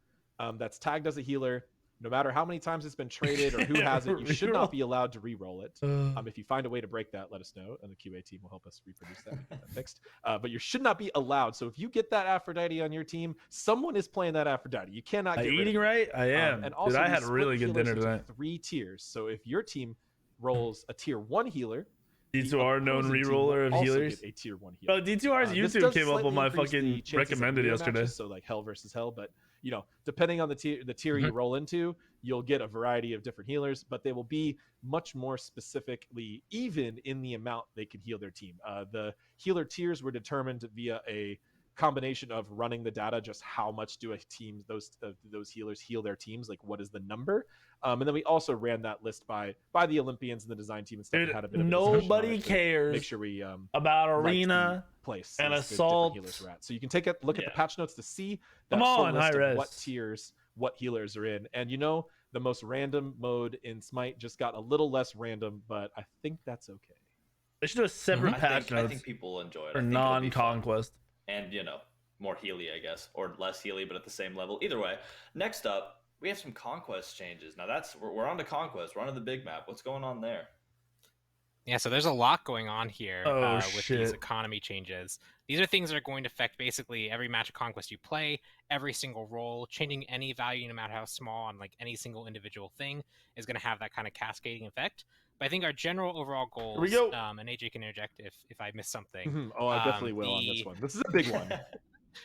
that's tagged as a healer, no matter how many times it's been traded or who has it, you should not be allowed to reroll it. If you find a way to break that, let us know, and the QA team will help us reproduce that and get that fixed. But you should not be allowed. So if you get that Aphrodite on your team, someone is playing that Aphrodite. You cannot get eating right. I am. And also, dude, I had really good dinner tonight. 3 tiers. So if your team rolls a tier 1 healer, D2R known reroller of healers. A tier 1 healer. Oh, D2R's YouTube came up on my fucking recommended yesterday. Matches, so like Hel versus Hel, but you know, depending on the tier you roll into, you'll get a variety of different healers, but they will be much more specifically even in the amount they can heal their team. The healer tiers were determined via a combination of running the data, just how much do a team those healers heal their teams, like what is the number, and then we also ran that list by the Olympians and the design team and stuff. Dude, and had a bit of nobody cares make sure we about arena place and assault. Healers are at. So you can take a look at the patch notes to see that list of what tiers what healers are in. And you know, the most random mode in Smite just got a little less random, but I think that's okay. They should do a separate patch notes. I think people will enjoy it. For non-conquest. And, you know, more Healy, I guess, or less Healy, but at the same level. Either way, next up, we have some conquest changes. Now we're on to conquest. We're on to the big map. What's going on there? Yeah, so there's a lot going on here with these economy changes. These are things that are going to affect basically every match of conquest you play, every single role. Changing any value, no matter how small, on like any single individual thing is going to have that kind of cascading effect. But I think our general overall goals, and AJ can interject if I miss something. Oh, I definitely will on this one. This is a big one.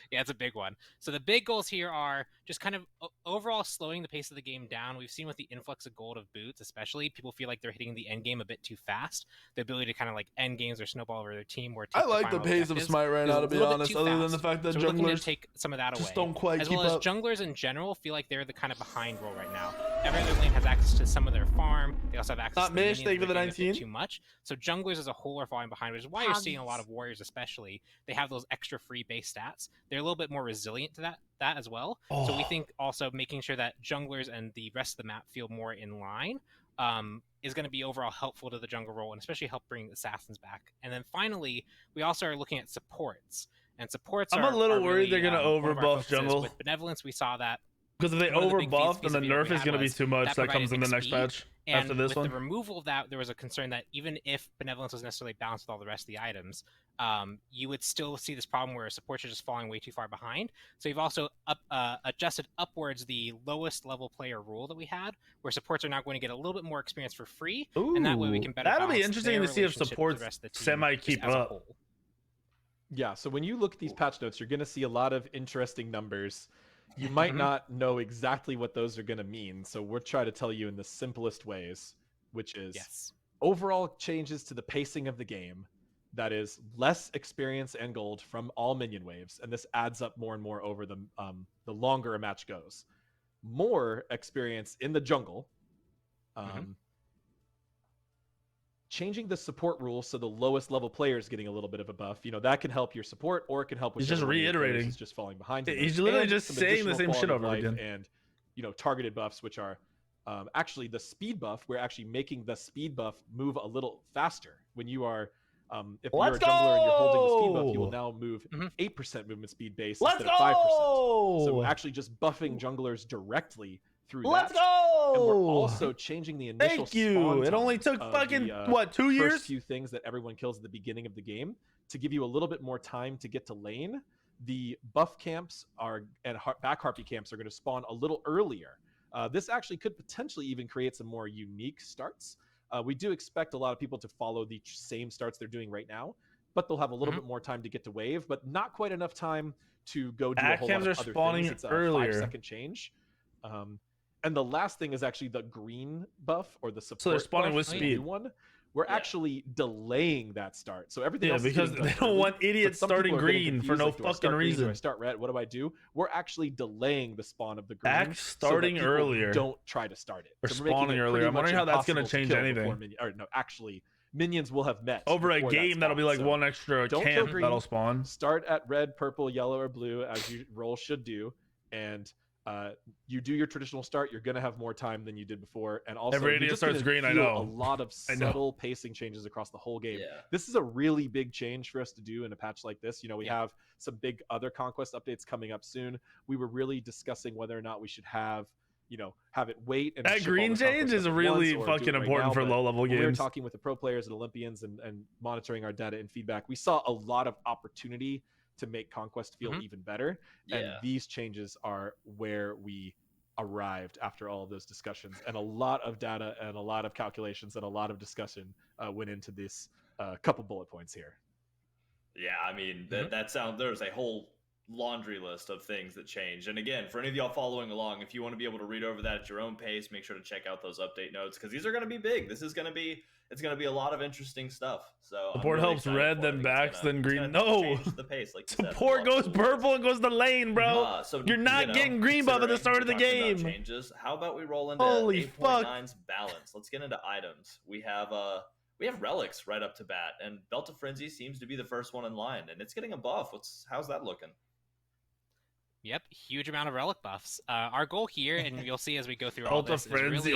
Yeah, it's a big one. So the big goals here are just kind of overall slowing the pace of the game down. We've seen with the influx of gold of boots, especially, people feel like they're hitting the end game a bit too fast. The ability to kind of like end games or snowball over their team. I like the pace of Smite right now, to be honest, other than the fact that junglers take some of that just away. Don't quite as keep well as up. Junglers in general feel like they're the kind of behind role right now. Every other lane has access to some of their farm. They also have access to Mish, thank you for the 19. Too much. So junglers as a whole are falling behind, which is why you're seeing a lot of warriors, especially. They have those extra free base stats. They're a little bit more resilient to that as well. So we think also making sure that junglers and the rest of the map feel more in line is going to be overall helpful to the jungle role, and especially help bring assassins back. And then finally, we also are looking at supports. And supports I'm a little worried they're going to overbuff jungle. With benevolence, we saw that. Because if they overbuff, then the nerf is going to be too much. That comes in the next patch. And after this with the removal of that, there was a concern that even if benevolence was necessarily balanced with all the rest of the items, you would still see this problem where supports are just falling way too far behind. So you've also adjusted upwards the lowest level player rule that we had, where supports are now going to get a little bit more experience for free. Ooh, and that way we can better that'll be interesting to see if supports semi keep up. Yeah, so when you look at these patch notes, you're going to see a lot of interesting numbers. You might not know exactly what those are going to mean, so we'll try to tell you in the simplest ways, which is overall changes to the pacing of the game. That is less experience and gold from all minion waves, and this adds up more and more over the longer a match goes. More experience in the jungle. Changing the support rules so the lowest level player is getting a little bit of a buff. You know, that can help your support, or it can help with. He's just reiterating. He's just falling behind. He's literally just saying the same shit over again. And you know, targeted buffs, which are actually the speed buff. We're actually making the speed buff move a little faster when you are. If you're a jungler and you're holding the speed buff, you will now move 8% movement speed base instead of 5%. So actually just buffing junglers directly through Let's that. go! And we're also changing the initial Thank you. It only took fucking, what, 2 years? First few things that everyone kills at the beginning of the game to give you a little bit more time to get to lane. The buff camps and back harpy camps are going to spawn a little earlier. This actually could potentially even create some more unique starts. We do expect a lot of people to follow the same starts they're doing right now, but they'll have a little bit more time to get to wave, but not quite enough time to go do a whole lot of other things. It's a 5-second change. And the last thing is actually the green buff or the support. So they're spawning buff, with speed. One. We're actually delaying that start. So everything else because they don't want idiots starting green for no fucking reason. Do I start red? What do I do? We're actually delaying the spawn of the green. Back starting so earlier. Don't try to start it. Or so spawning earlier. I'm wondering how that's going to change anything. Actually, minions will have met over a game. That'll be like one extra camp that'll spawn. Start at red, purple, yellow, or blue as you roll should do, and you do your traditional start. You're going to have more time than you did before, and also every idiot starts green. I know a lot of subtle pacing changes across the whole game. This is a really big change for us to do in a patch like this. You know, we have some big other conquest updates coming up soon. We were really discussing whether or not we should have it wait. And that green change is really fucking important for low level games. We were talking with the pro players and Olympians and monitoring our data and feedback. We saw a lot of opportunity to make Conquest feel even better. And these changes are where we arrived after all of those discussions. And a lot of data and a lot of calculations and a lot of discussion went into this couple bullet points here. Yeah, I mean, that sounds, there's a whole laundry list of things that changed. And again, for any of y'all following along, if you want to be able to read over that at your own pace, make sure to check out those update notes, because these are going to be big. It's going to be a lot of interesting stuff. So support really helps red, then backs, then green. No, the pace, like support goes purple and goes to lane, bro. So you're not getting green buff at the start of the game. Changes. How about we roll into Holy 8.9's balance? Let's get into items. We have relics right up to bat, and Belt of Frenzy seems to be the first one in line, and it's getting a buff. How's that looking? Yep, huge amount of relic buffs. Our goal here, and you'll see as we go through all this, is really,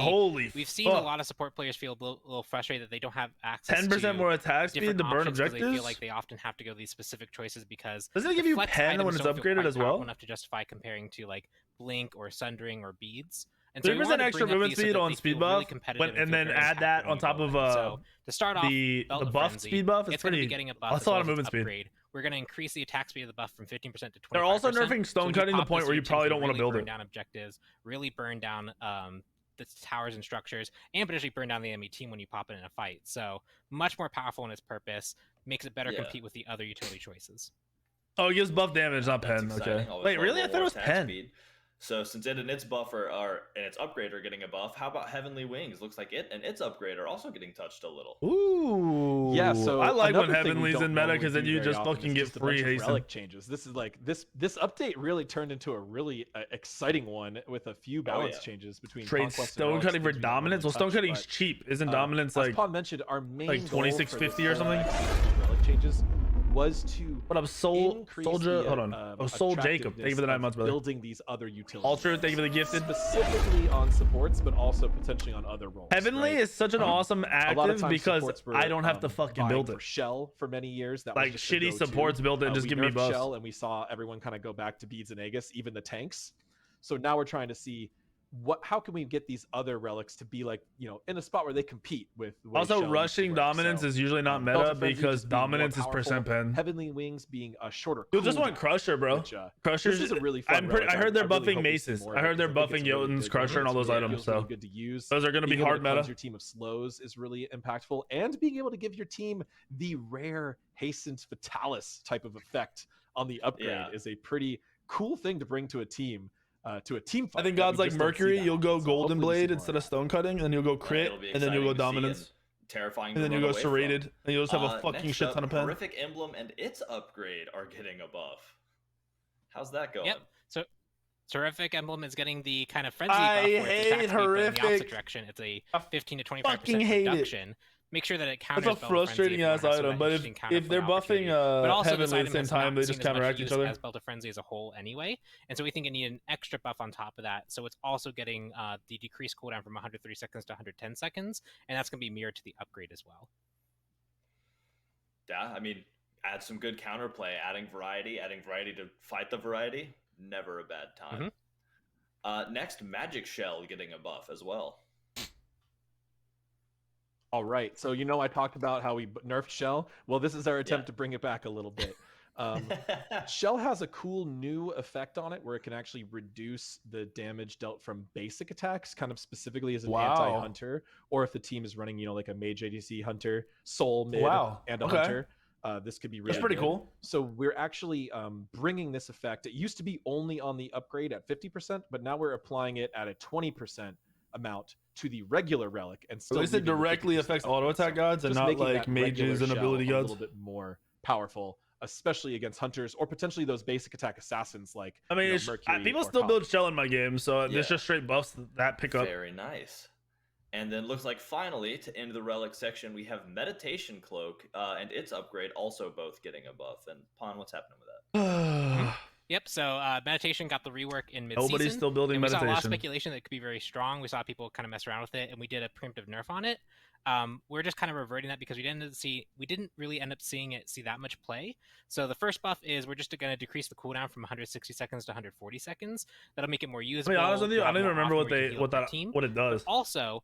we've seen a lot of support players feel a little frustrated that they don't have access 10% more attack speed to burn objectives. They feel like they often have to go these specific choices because doesn't it give you pen when it's upgraded as well? Enough to justify comparing to like Blink or Sundering or Beads. And 3% extra movement speed on speed buff, and then add that on top of to start off the buff speed buff. It's going to be getting a buff. That's a lot of movement speed. We're going to increase the attack speed of the buff from 15% to 25%. They're also nerfing stone cutting to the point where you probably don't want to build it. Burn down objectives, really burn down the towers and structures, and potentially burn down the enemy team when you pop it in a fight. So much more powerful in its purpose, makes it better compete with the other utility choices. Oh, it gives buff damage, not pen. Okay. Wait, really? I thought it was pen. Speed. So since it and its buff and its upgrade are getting a buff, how about Heavenly Wings? Looks like it and its upgrade are also getting touched a little. Ooh. Yeah, so I like when Heavenly's in meta because then you just fucking get free haste. Relic changes. This is like this update really turned into a really exciting one with a few balance changes between trade stone cutting for dominance. Well, stone cutting's cheap. Isn't dominance like, as Pawn mentioned, our main like 2650 or something? Relic changes was to what up, Soldier? Hold on. Soul Jacob. Thank you for the 9 months, brother. Building these other utilities. Ultra, thank you for the gifted. Specifically on supports, but also potentially on other roles. Heavenly is such an awesome active because I don't have to fucking build it. For Shell for many years, that like was shitty supports build it and just give me buffs. Shell, and we saw everyone kind of go back to Beads and Aegis, even the tanks. So now we're trying to see how can we get these other relics to be like, in a spot where they compete with also rushing dominance is usually not meta because dominance is percent pen. Heavenly Wings being a shorter. You'll just want Crusher, bro. Crusher is a really fun I heard they're buffing Maces. I heard they're buffing Yodens, Crusher, and all those items. So good to use. Those are going to be hard meta. Your team of slows is really impactful, and being able to give your team the rare Hastened Fatalis type of effect on the upgrade is a pretty cool thing to bring to a team. To a team fight. I think gods like Mercury, you'll go Golden Blade instead of Stone Cutting, and then you'll go Crit, and then you'll go Dominance. Terrifying. And then you'll go Serrated, and you'll just have a fucking shit ton of pen. Horrific Emblem and its upgrade are getting a buff. How's that going? Yep. So Terrific Emblem is getting the kind of frenzy buff. I hate Horrific. In the opposite direction, it's a 15 to 25% reduction. Make sure that it counters. It's a frustrating ass item, but if they're buffing Heavenly at the same time, they just counteract each other. As Belt of Frenzy as a whole anyway, and so we think it need an extra buff on top of that. So it's also getting the decreased cooldown from 130 seconds to 110 seconds, and that's going to be mirrored to the upgrade as well. Yeah, I mean, add some good counterplay, adding variety to fight the variety. Never a bad time. Next, Magic Shell getting a buff as well. All right. So, I talked about how we nerfed Shell. Well, this is our attempt to bring it back a little bit. Shell has a cool new effect on it where it can actually reduce the damage dealt from basic attacks, kind of specifically as an anti-hunter, or if the team is running, like a mage ADC hunter, soul mid, and a hunter. This could be really pretty cool. So we're actually bringing this effect. It used to be only on the upgrade at 50%, but now we're applying it at a 20% amount to the regular relic, and still at least it directly affects auto attack gods and not like mages and ability gods. A little bit more powerful, especially against hunters or potentially those basic attack assassins like Mercury. People still build shell in my game, so there's just straight buffs that pick up. Very nice. And then looks like finally to end the relic section we have Meditation Cloak and its upgrade also both getting a buff. And Pon, what's happening with that? Yep, so Meditation got the rework in mid-season. Nobody's still building Meditation. We saw a lot of speculation that it could be very strong. We saw people kind of mess around with it, and we did a preemptive nerf on it. We're just kind of reverting that because we didn't really end up seeing it see that much play. So the first buff is we're just going to decrease the cooldown from 160 seconds to 140 seconds. That'll make it more usable. To be honest with you, I don't even remember what it does. But also,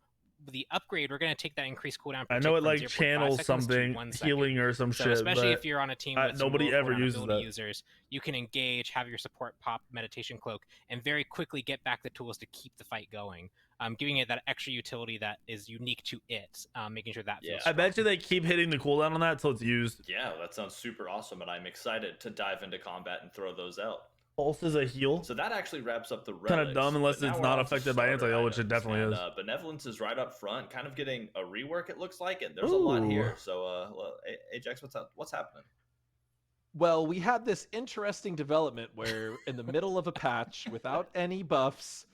the upgrade, we're going to take that increased cooldown. I know it like channels something, healing or some shit. Especially if you're on a team with nobody ever uses that. Users, you can engage, have your support pop Meditation Cloak, and very quickly get back the tools to keep the fight going. Giving it that extra utility that is unique to it, making sure that feels strong. I bet you they keep hitting the cooldown on that until it's used. Yeah, that sounds super awesome, and I'm excited to dive into combat and throw those out. Pulse is a heal. So that actually wraps up the relics. Kind of dumb unless it's not affected by anti-heal, which it definitely is. Benevolence is right up front, kind of getting a rework, it looks like, and there's a lot here. So, Ajax, what's happening? Well, we had this interesting development where in the middle of a patch, without any buffs,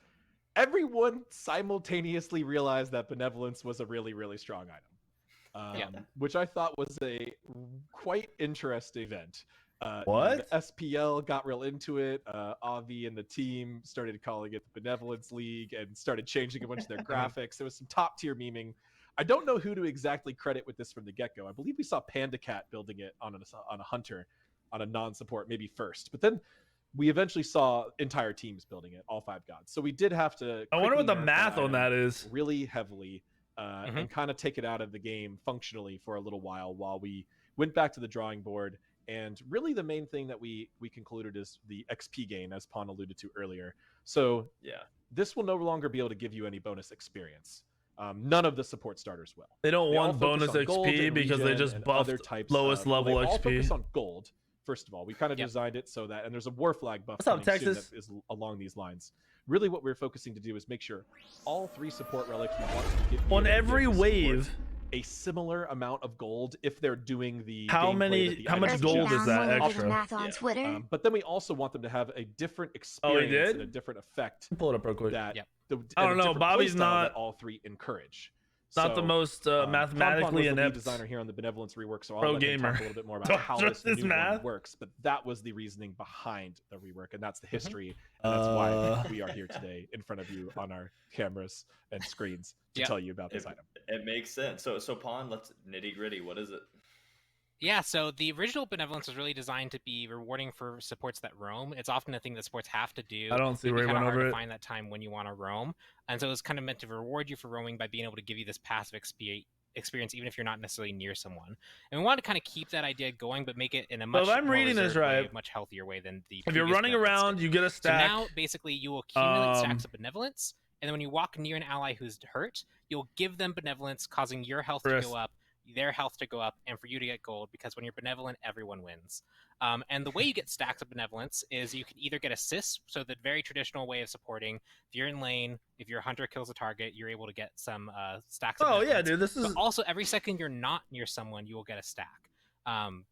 everyone simultaneously realized that Benevolence was a really, really strong item, which I thought was a quite interesting event. The SPL got real into it. Avi and the team started calling it the Benevolence League and started changing a bunch of their graphics. There was some top tier memeing. I don't know who to exactly credit with this from the get-go. I believe we saw Panda Cat building it on a hunter, on a non-support, maybe first. But then we eventually saw entire teams building it, all 5 gods. So we did have to. I wonder what the math on that is. Really heavily, and kind of take it out of the game functionally for a little while we went back to the drawing board. And really the main thing that we concluded is the XP gain, as Pon alluded to earlier. So this will no longer be able to give you any bonus experience. None of the support starters will. They don't want bonus XP because they just buffed lowest level XP. All focus on gold. First of all, we kind of designed it so that, and there's a warflag buff coming soon that is along these lines. Really what we're focusing to do is make sure all 3 support relics we want to give on every wave a similar amount of gold if they're doing the how much gold is that extra? Math on Twitter. But then we also want them to have a different experience and a different effect. Pull it up real quick. That I don't know. Bobby's not all 3 encourage. Not the most mathematically inept designer here on the Benevolence rework, so I'll let him talk a little bit more about how this new one works. But that was the reasoning behind the rework, and that's the history, and that's why we are here today in front of you on our cameras and screens to tell you about this item. It makes sense. So Pon, let's nitty gritty. What is it? Yeah, so the original Benevolence was really designed to be rewarding for supports that roam. It's often a thing that supports have to do. I don't see where you went over it. It's find that time when you want to roam. And so it's kind of meant to reward you for roaming by being able to give you this passive experience, even if you're not necessarily near someone. And we want to kind of keep that idea going, but make it in a much much healthier way than the if you're running around, you get a stack. So now, basically, you will accumulate stacks of Benevolence, and then when you walk near an ally who's hurt, you'll give them Benevolence, causing your health to go up, their health to go up, and for you to get gold, because when you're benevolent, everyone wins. And the way you get stacks of benevolence is you can either get assists, so the very traditional way of supporting. If you're in lane, if your hunter kills a target, you're able to get some stacks of benevolence. Yeah, dude, this is... But also, every second you're not near someone, you will get a stack. So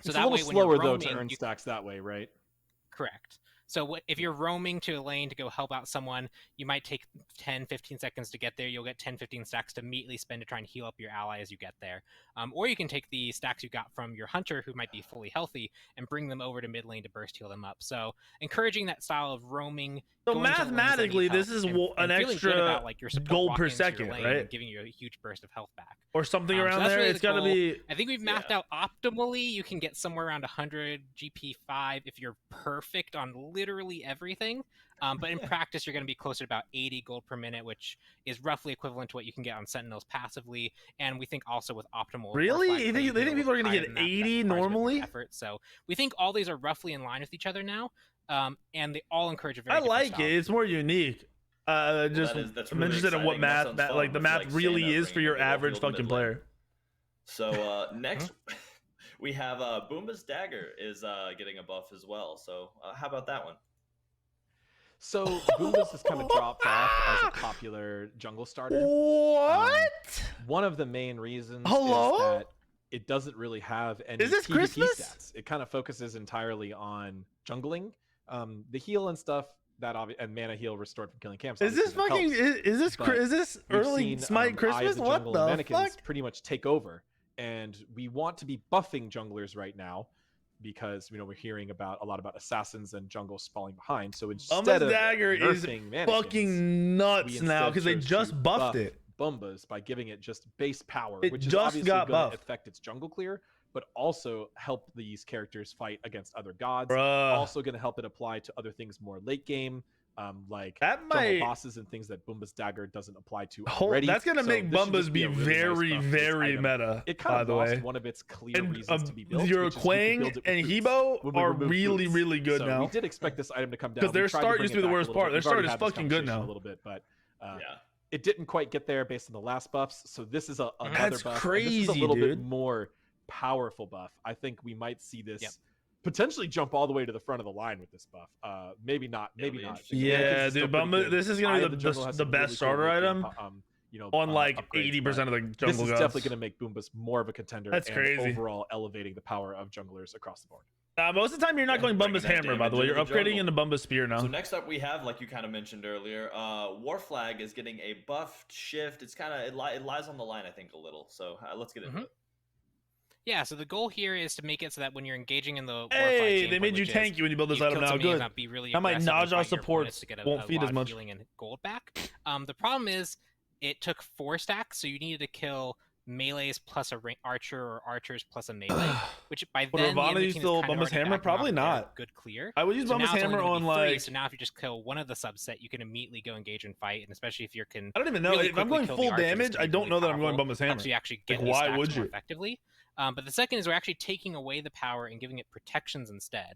it's that a little way, slower, when you're roaming, though, to earn stacks that way, right? Correct. So if you're roaming to a lane to go help out someone, you might take 10, 15 seconds to get there. You'll get 10, 15 stacks to immediately spend to try and heal up your ally as you get there. Or you can take the stacks you got from your hunter, who might be fully healthy, and bring them over to mid lane to burst heal them up. So encouraging that style of roaming. So mathematically, this is an extra gold per second, right? Giving you a huge burst of health back. Or something around there. It's got to be... I think we've mapped out optimally. You can get somewhere around 100 GP5 if you're perfect on literally everything. But in practice, you're going to be closer to about 80 gold per minute, which is roughly equivalent to what you can get on Sentinels passively. And we think also with optimal. Really? You think people are going to get 80 normally? Effort. So we think all these are roughly in line with each other now, and they all encourage a very. I like it. It's more unique. Just that's I'm really interested in what math, like the math really is for your average fucking player. So next. We have Boomba's Dagger is getting a buff as well. So how about that one? So Boomba's has kind of dropped off as a popular jungle starter. What? One of the main reasons is that it doesn't really have any PvP stats. It kind of focuses entirely on jungling. The heal and stuff that and mana heal restored from killing camps. Is this fucking? Is this early Smite Christmas? What the fuck? Pretty much take over. And we want to be buffing junglers right now because we're hearing a lot about assassins and jungles falling behind. So instead of Dagger is fucking nuts now because they just buffed it. Boomba's by giving it just base power, which is obviously going to affect its jungle clear, but also help these characters fight against other gods. Bruh. Also going to help it apply to other things more late game. Like jungle bosses and things that Boomba's Dagger doesn't apply to already. That's gonna make Boomba's be very, very meta. It kind of lost one of its clear reasons to be built. Your Quang and Hebo are really, really good now. We did expect this item to come down because their start used to be the worst part. Their start is fucking good now. A little bit, but it didn't quite get there based on the last buffs. So this is another That's buff. Crazy, this is a little dude. bit more powerful buff. I think we might see this. Potentially jump all the way to the front of the line with this buff. Maybe not. Maybe not. Yeah, dude. This is gonna be the best starter item. On like 80% of the jungle. This is definitely gonna make Boomba's more of a contender. That's crazy. Overall, elevating the power of junglers across the board. Most of the time, you're not going Boomba's Hammer. By the way, you're upgrading into Boomba's Spear now. So next up, we have, like you kind of mentioned earlier, Warflag is getting a buff shift. It's kind of it lies on the line, I think, a little. So let's get into it. Yeah, so the goal here is to make it so that when you're engaging in the hey, they made you tanky when you build this item now. Good. Be really now my Naja supports won't feed as much. Healing and gold back. The problem is it took 4 stacks, so you needed to kill melees plus a archer or archers plus a melee, which by then Ravana still Boomba's Hammer? Probably not. Good clear. I would use Boomba's Hammer on like. So now if you just kill one of the subset, you can immediately go engage and fight, and especially if you can. I don't even know if I'm going full damage. I don't know that I'm going Boomba's Hammer. So you actually get why would you effectively? But the second is we're actually taking away the power and giving it protections instead.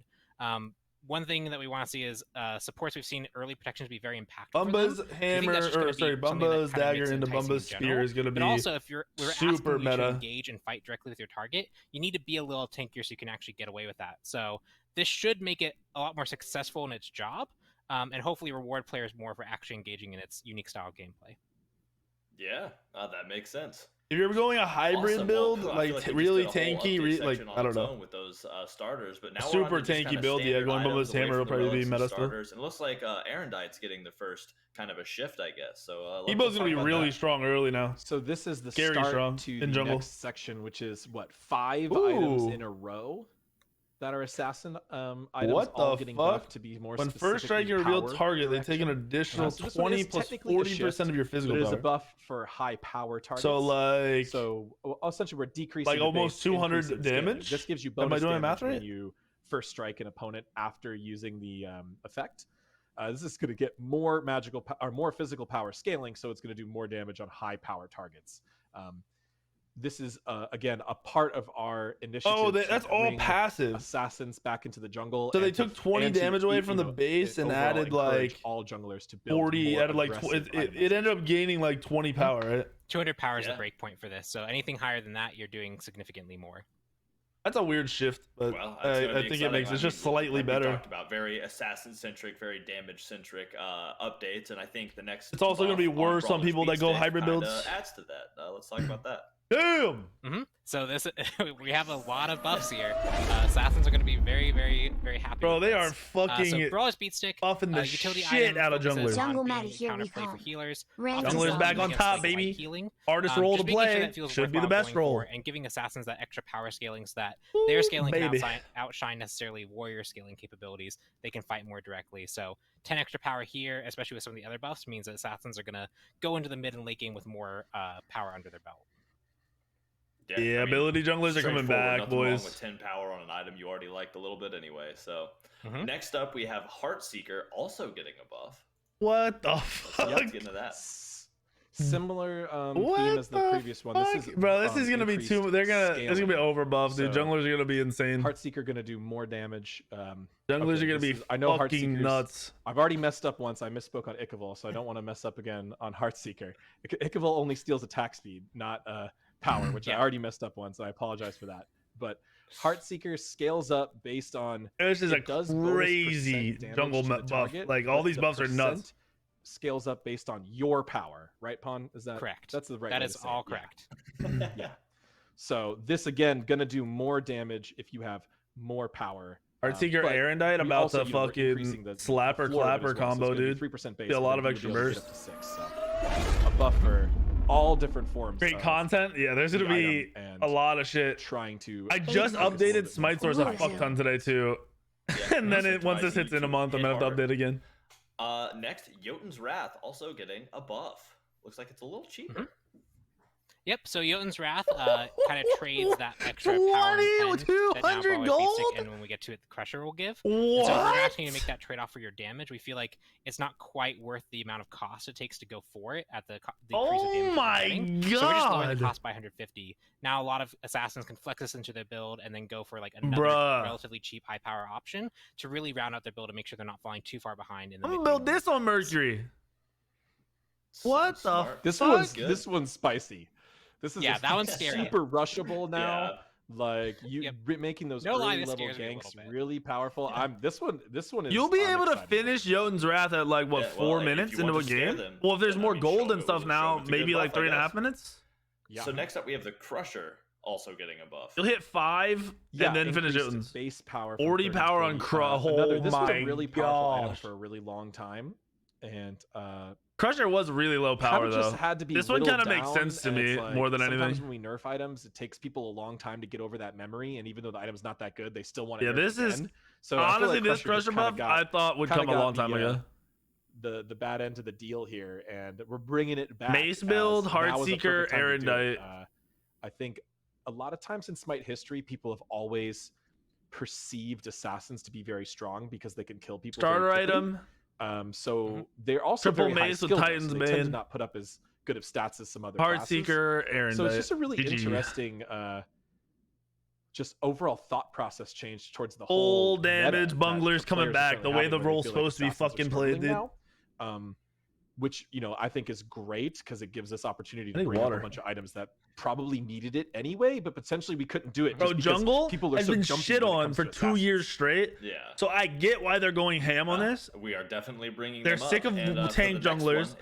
One thing that we want to see is supports. We've seen early protections be very impactful. Boomba's Hammer, Boomba's Dagger into Boomba's Spear is going to be also, if we're super meta. To engage and fight directly with your target, you need to be a little tankier so you can actually get away with that. So this should make it a lot more successful in its job, and hopefully reward players more for actually engaging in its unique style of gameplay. Yeah, that makes sense. If you're going a hybrid build, like really tanky, like I don't know, with those starters, but now super tanky build, yeah, going Boomba's Hammer will probably be meta still. And it looks like Erendite's getting the first kind of a shift, I guess. So Ebo's gonna be really strong early now. So this is the Scary start strong to in the jungle. next section, which is what 5 items in a row that are assassin items. What all the getting fuck? Buffed to be more when first strike your revealed target, they take an additional 20 plus 40% of your physical power. There's a buff for high power targets. So like, essentially we're decreasing like almost 200 damage. This gives you bonus Am I doing damage math right? when you first strike an opponent after using the effect. This is going to get more magical or more physical power scaling, so it's going to do more damage on high power targets. This is again a part of our initiative. Oh, that's all passive. Assassins back into the jungle. So they took 20 damage away from the base and added like all junglers to build 40. Added like it ended up gaining like 20 power. Right? 200 power is the breakpoint for this. So anything higher than that, you're doing significantly more. That's a weird shift, but I think it makes it just slightly better. We talked about very assassin-centric, very damage-centric updates, and I think the next. It's also going to be worse on people that go hybrid builds. Adds to that. Let's talk about that. Damn. So this we have a lot of buffs here. Assassins are going to be very, very, very happy. Bro, they this. are fucking so Brawler's Beat Stick, buffing the shit out of junglers. Jungle matter here we for healers. Junglers back on top, baby. Healing. Artist role to play should be the best role. And giving assassins that extra power scaling so that their scaling can outshine necessarily warrior scaling capabilities. They can fight more directly. So 10 extra power here, especially with some of the other buffs, means that assassins are going to go into the mid and late game with more power under their belt. Yeah, ability junglers are coming back, boys. With 10 power on an item you already liked a little bit anyway. So next up, we have Heartseeker also getting a buff. What the fuck? Let's get into that. Similar theme as the previous one. This is, bro, this is gonna be too. It's gonna be over buff, dude. Junglers are gonna be insane. Heartseeker gonna do more damage. Junglers are gonna be fucking nuts. I've already messed up once. I misspoke on Ikavol, so I don't want to mess up again on Heartseeker. Ikavol only steals attack speed, not power, which I already messed up once. So I apologize for that. But Heartseeker scales up based on. This is a crazy jungle buff. Like all these buffs are nuts. Scales up based on your power, right, Pon? Is that correct? That's the right. That is all correct. Yeah. So this again gonna do more damage if you have more power. Heartseeker Erendite about the fucking slapper clapper combo, dude. 3% base. A lot of extra burst. A buff for all different forms. Great content. Yeah, there's gonna be a lot of shit. Trying to. I just updated Smite Source a fuck ton today too, and then once this hits in a month, I'm gonna have to update again. Next, Yodens Wrath also getting a buff. Looks like it's a little cheaper. Yep, so Yodens Wrath kind of trades that extra power and 200 gold? And when we get to it, the Crusher will give. What? And so if we're asking you to make that trade-off for your damage, we feel like it's not quite worth the amount of cost it takes to go for it at the increase of damage. Oh my god! So we're just lowering the cost by 150. Now a lot of assassins can flex this into their build and then go for like another relatively cheap high power option to really round out their build and make sure they're not falling too far behind. In the I'm gonna build this on Mercury. What the? This one's spicy. This is that one's scary. Super rushable now. Like making those early level ganks really powerful. This one is. You'll be able to finish Yodens Wrath at like what 4 minutes into a game. Well, if there's more gold and stuff now, maybe like 3.5 minutes. Yeah. So next up we have the Crusher also getting a buff. You'll hit 5 and then finish Yodens. Base power. 40 power on Crusher. This was a really powerful item for a really long time, and Crusher was really low power though. Just had to be this one kind of makes sense to me more than anything. Sometimes when we nerf items, it takes people a long time to get over that memory, and even though the item's not that good, they still want to. Yeah, this is so honestly this Crusher buff I thought would come a long time ago. The bad end of the deal here, and we're bringing it back. Mace build, Heartseeker, Erendite. I think a lot of times in Smite history, people have always perceived assassins to be very strong because they can kill people. Starter item. So they're also triple very mace high with Titan's They tend to not put up as good of stats as some other Heartseeker, Erendite. So it's just a really interesting, just overall thought process change towards the whole damage bunglers coming back. The way the role's supposed to be fucking played, dude. Which I think is great because it gives us opportunity to bring up a bunch of items that probably needed it anyway, but potentially we couldn't do it. Bro, jungle has been shit on for 2 years straight. Yeah. So I get why they're going ham on this. We are definitely bringing. They're sick of tank junglers.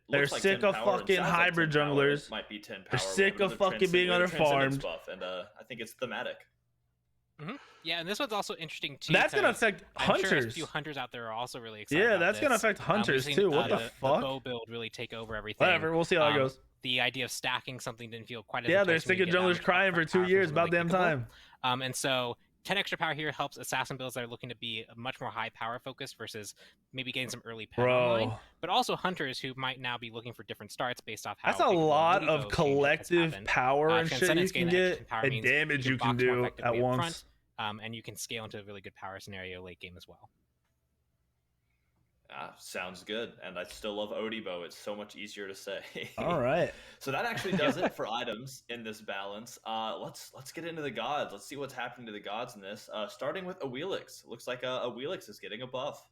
They're sick of fucking hybrid junglers. Might be 10 power. They're sick of fucking being underfarmed. And I think it's thematic. Yeah, and this one's also interesting too. That's gonna affect hunters. Sure a few hunters out there are also really excited. Yeah, that's gonna affect hunters too. What the fuck? The bow build really take over everything. Whatever, we'll see how it goes. The idea of stacking something didn't feel quite as they're sick of junglers crying for 2 years. About damn time. And so 10 extra power here helps assassin builds that are looking to be much more high power focused versus maybe getting some early pen online. But also hunters who might now be looking for different starts based off how. That's a lot of collective power and shit you can get and damage you can do at once. And you can scale into a really good power scenario late game as well. Sounds good. And I still love Odibo. It's so much easier to say. All right. So that actually does it for items in this balance. Let's get into the gods. Let's see what's happening to the gods in this. Starting with a Wheelix. Looks like a Wheelix is getting a buff.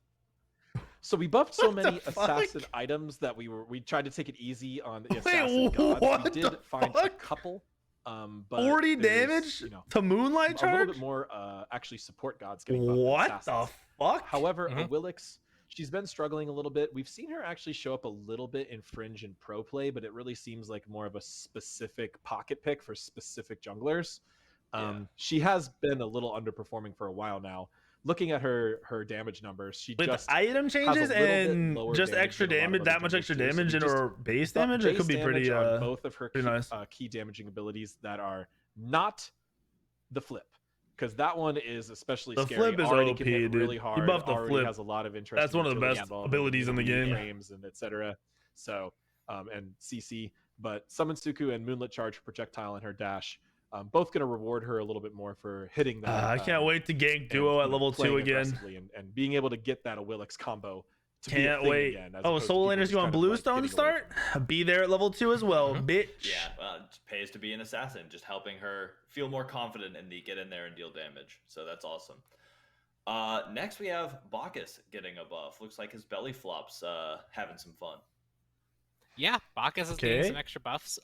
So we buffed so many assassin items that we tried to take it easy on the assassin gods. We did find a couple. But 40 damage to Moonlight Charge? A little bit more actually support gods getting buffed. What the fuck? However, a Wheelix, she's been struggling a little bit. We've seen her actually show up a little bit in Fringe and Pro Play, but it really seems like more of a specific pocket pick for specific junglers. She has been a little underperforming for a while now. Looking at her damage numbers, she with just item changes and just extra damage, that much extra damage in her base damage, it could be pretty both of her nice. Key damaging abilities that are not the flip, because that one is especially scary. The flip is already OP, can hit dude. really hard. You buff the already flip. Has a lot of interest. That's one of the best abilities in the game. Frames and etc. So and CC, but Summon Suku and Moonlit Charge projectile and her dash both going to reward her a little bit more for hitting that. I can't wait to gank duo at level 2 again. And being able to get that Wheelix combo. Can't wait. Again, solo laners you want Bluestone start? Be there at level 2 as well, bitch. Yeah, it pays to be an assassin, just helping her feel more confident in the get in there and deal damage. So that's awesome. Next we have Baccus getting a buff. Looks like his belly flop's having some fun. Yeah, Baccus is getting some extra buffs.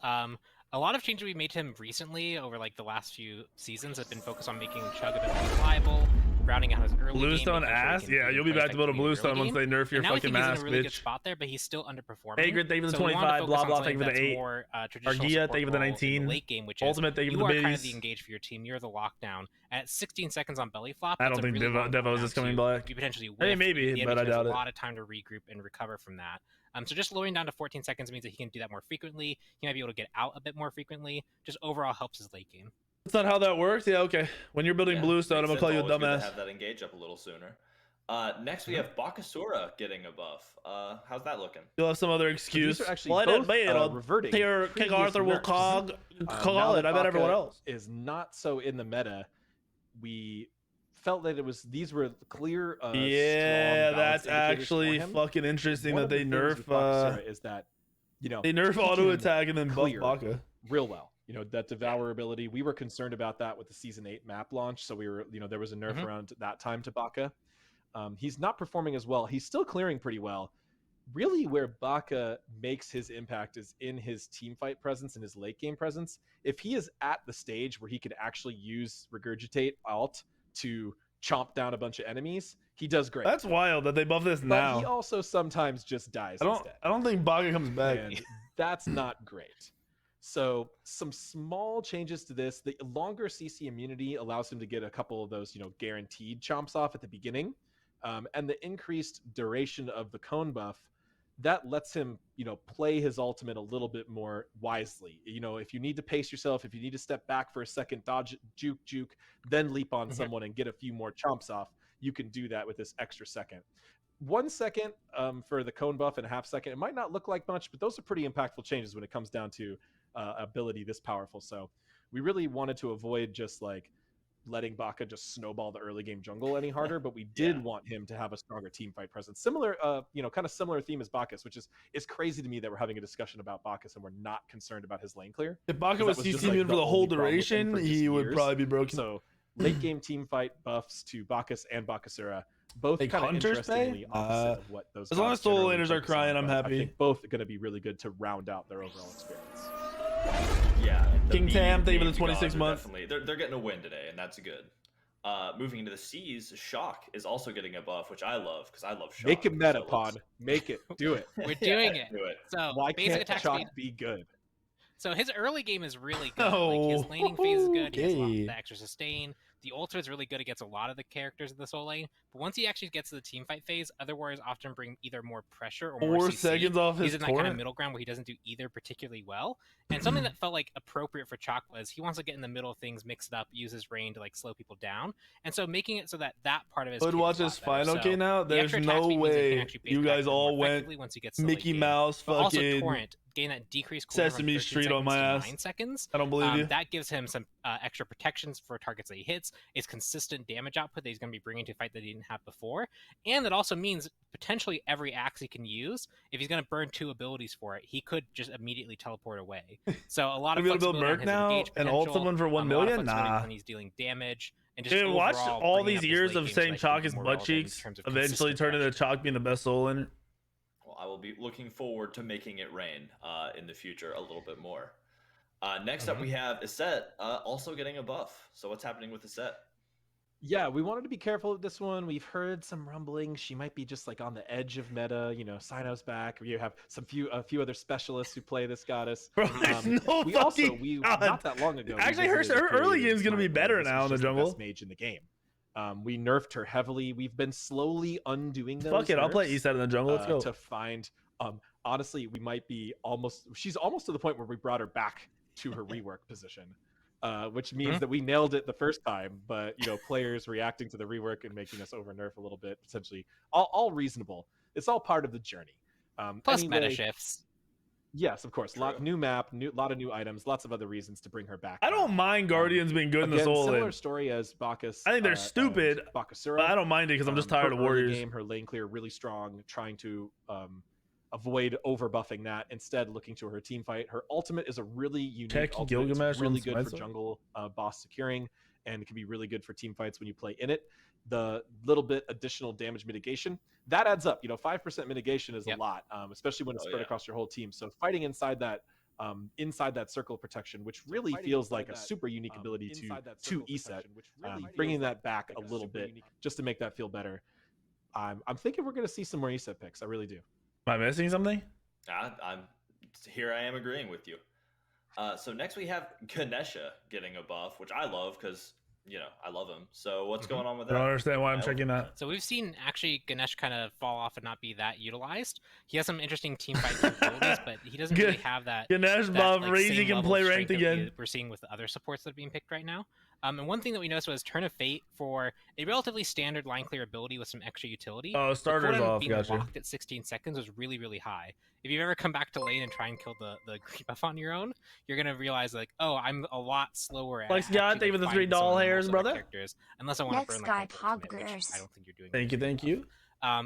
A lot of changes we made to him recently over like the last few seasons have been focused on making Chug a bit more reliable, rounding out his early Bluestone game, ass? Yeah, you'll be back to build a Bluestone once they nerf your fucking mask, he's in a really bitch. good spot there, but he's still underperforming. Agrid, thank you for the 25. Blah, blah, thank you for the 8. Argia, thank you for the 19. Late game, which Ultimate, thank you for the biz. You are biz. kind of the engage for your team. You're the lockdown. At 16 seconds on belly flop, I don't think really Devos is coming back. You potentially Hey, maybe, but I doubt it. A lot of time to regroup and recover from that. So just lowering down to 14 seconds means that he can do that more frequently. He might be able to get out a bit more frequently. Just overall helps his late game. That's not how that works. Yeah, okay. When you're building Bluestone, I'm gonna call you a dumbass. To have that engage up a little sooner. Next we have Baccusura getting a buff. How's that looking? You'll have some other excuse. So both, reverting. King Arthur will call it. I bet everyone else is not so in the meta. We felt that these were clear. Yeah, that's actually fucking interesting that they nerf. Is that they nerf auto attack and then buff Bacca real well. That devour ability. We were concerned about that with the season 8 map launch, so we were there was a nerf around that time to Bacca. He's not performing as well. He's still clearing pretty well. Really, where Bacca makes his impact is in his team fight presence and his late game presence. If he is at the stage where he can actually use Regurgitate alt to chomp down a bunch of enemies, he does great. That's wild that they buff this now. But he also sometimes just dies instead. I don't think Bacca comes back. And that's not great. So some small changes to this. The longer CC immunity allows him to get a couple of those, guaranteed chomps off at the beginning. And the increased duration of the cone buff, that lets him, play his ultimate a little bit more wisely. If you need to pace yourself, if you need to step back for a second, dodge, juke, then leap on someone and get a few more chomps off, you can do that with this extra second. 1 second for the cone buff and a half second. It might not look like much, but those are pretty impactful changes when it comes down to ability this powerful. So we really wanted to avoid just like letting Bacca just snowball the early game jungle any harder, but we did want him to have a stronger team fight presence. Similar, kind of similar theme as Baccus, which is crazy to me that we're having a discussion about Baccus and we're not concerned about his lane clear. If Bacca was CC immune for the whole duration, he would probably be broken. So late game team fight buffs to Baccus and Baccusura, both kind of interestingly opposite of what those. As long as solo laners are crying, I'm happy. I think both are going to be really good to round out their overall experience. Yeah, King Tam, thank you for the 26 months. Definitely, they're getting a win today, and that's good. Moving into the Seas, Shock is also getting a buff, which I love because I love Shock. Make it meta, Pod. Make it. Do it. We're doing it. Do it. So why basic can't attack Shock speed. be good? So his early game is really good. Like his laning phase is good. He has a lot of the extra sustain. The ultimate is really good against a lot of the characters in the soul lane. But once he actually gets to the team fight phase, other warriors often bring either more pressure or more 4 CC. seconds off his He's in that kind of middle ground where he doesn't do either particularly well. And something that felt like appropriate for Chalk was he wants to get in the middle of things, mix it up, use his rain to like slow people down. And so making it so that part of his Would watch his final K now. There's no way you guys all went Mickey Mouse fucking Torrent gain that decreased Sesame Street on my ass. 9 seconds. I don't believe you. That gives him some extra protections for targets that he hits. It's consistent damage output that he's going to be bringing to a fight that he didn't have before. And it also means potentially every axe he can use, if he's going to burn 2 abilities for it, he could just immediately teleport away. So a lot of flexibility on his engage potential. And ult someone for 1 million? Nah. When he's dealing damage. And just dude, watch all these years of saying Chalk is butt cheeks eventually turn into Chalk being the best soul in it. I will be looking forward to making it rain in the future a little bit more. Next up, we have Iset also getting a buff. So what's happening with Iset? Yeah, we wanted to be careful with this one. We've heard some rumblings. She might be just like on the edge of meta. Sino's back. You have a few other specialists who play this goddess. Bro, not that long ago. Actually, her early game is going to be better now in the jungle. Best mage in the game. We nerfed her heavily. We've been slowly undoing those. Fuck it, I'll play Iset in the jungle. Let's go. To find, honestly, we might be she's almost to the point where we brought her back to her rework position, which means that we nailed it the first time. But players reacting to the rework and making us over nerf a little bit, potentially all reasonable. It's all part of the journey. Plus meta shifts. Yes, of course. New map, lot of new items, lots of other reasons to bring her back. I don't mind Guardians being good in the solo similar lane. Story as Baccus. I think they're stupid, but I don't mind it because I'm just tired of Warriors. Game, her lane clear really strong, trying to avoid over buffing that. Instead, looking to her team fight. Her ultimate is a really unique ultimate. Gilgamesh, really good for jungle boss securing, and it can be really good for team fights when you play in it. The little bit additional damage mitigation that adds up. 5% mitigation is a lot, especially when it's spread across your whole team. So fighting inside that circle of protection, which really feels like a super unique ability to ESET, bringing that back a little bit just to make that feel better. I'm thinking we're going to see some more ESET picks. I really do. Am I missing something? Here I am agreeing with you. So next we have Ganesha getting a buff, which I love because I love him. So what's going on with that? I don't understand why I'm checking that. So we've seen actually Ganesh kind of fall off and not be that utilized. He has some interesting team fight capabilities, but he doesn't really have that. Ganesh buff, Ryzen can play ranked again. We're seeing with the other supports that are being picked right now. And one thing that we noticed was Turn of Fate for a relatively standard line clear ability with some extra utility. Oh, starters off, being locked at 16 seconds was really, really high. If you've ever come back to lane and try and kill the creep buff on your own, you're gonna realize like, oh, I'm a lot slower. Like Scott, thank you for the $3 hairs, brother. Unless I want to burn like I don't think you're doing. Thank you.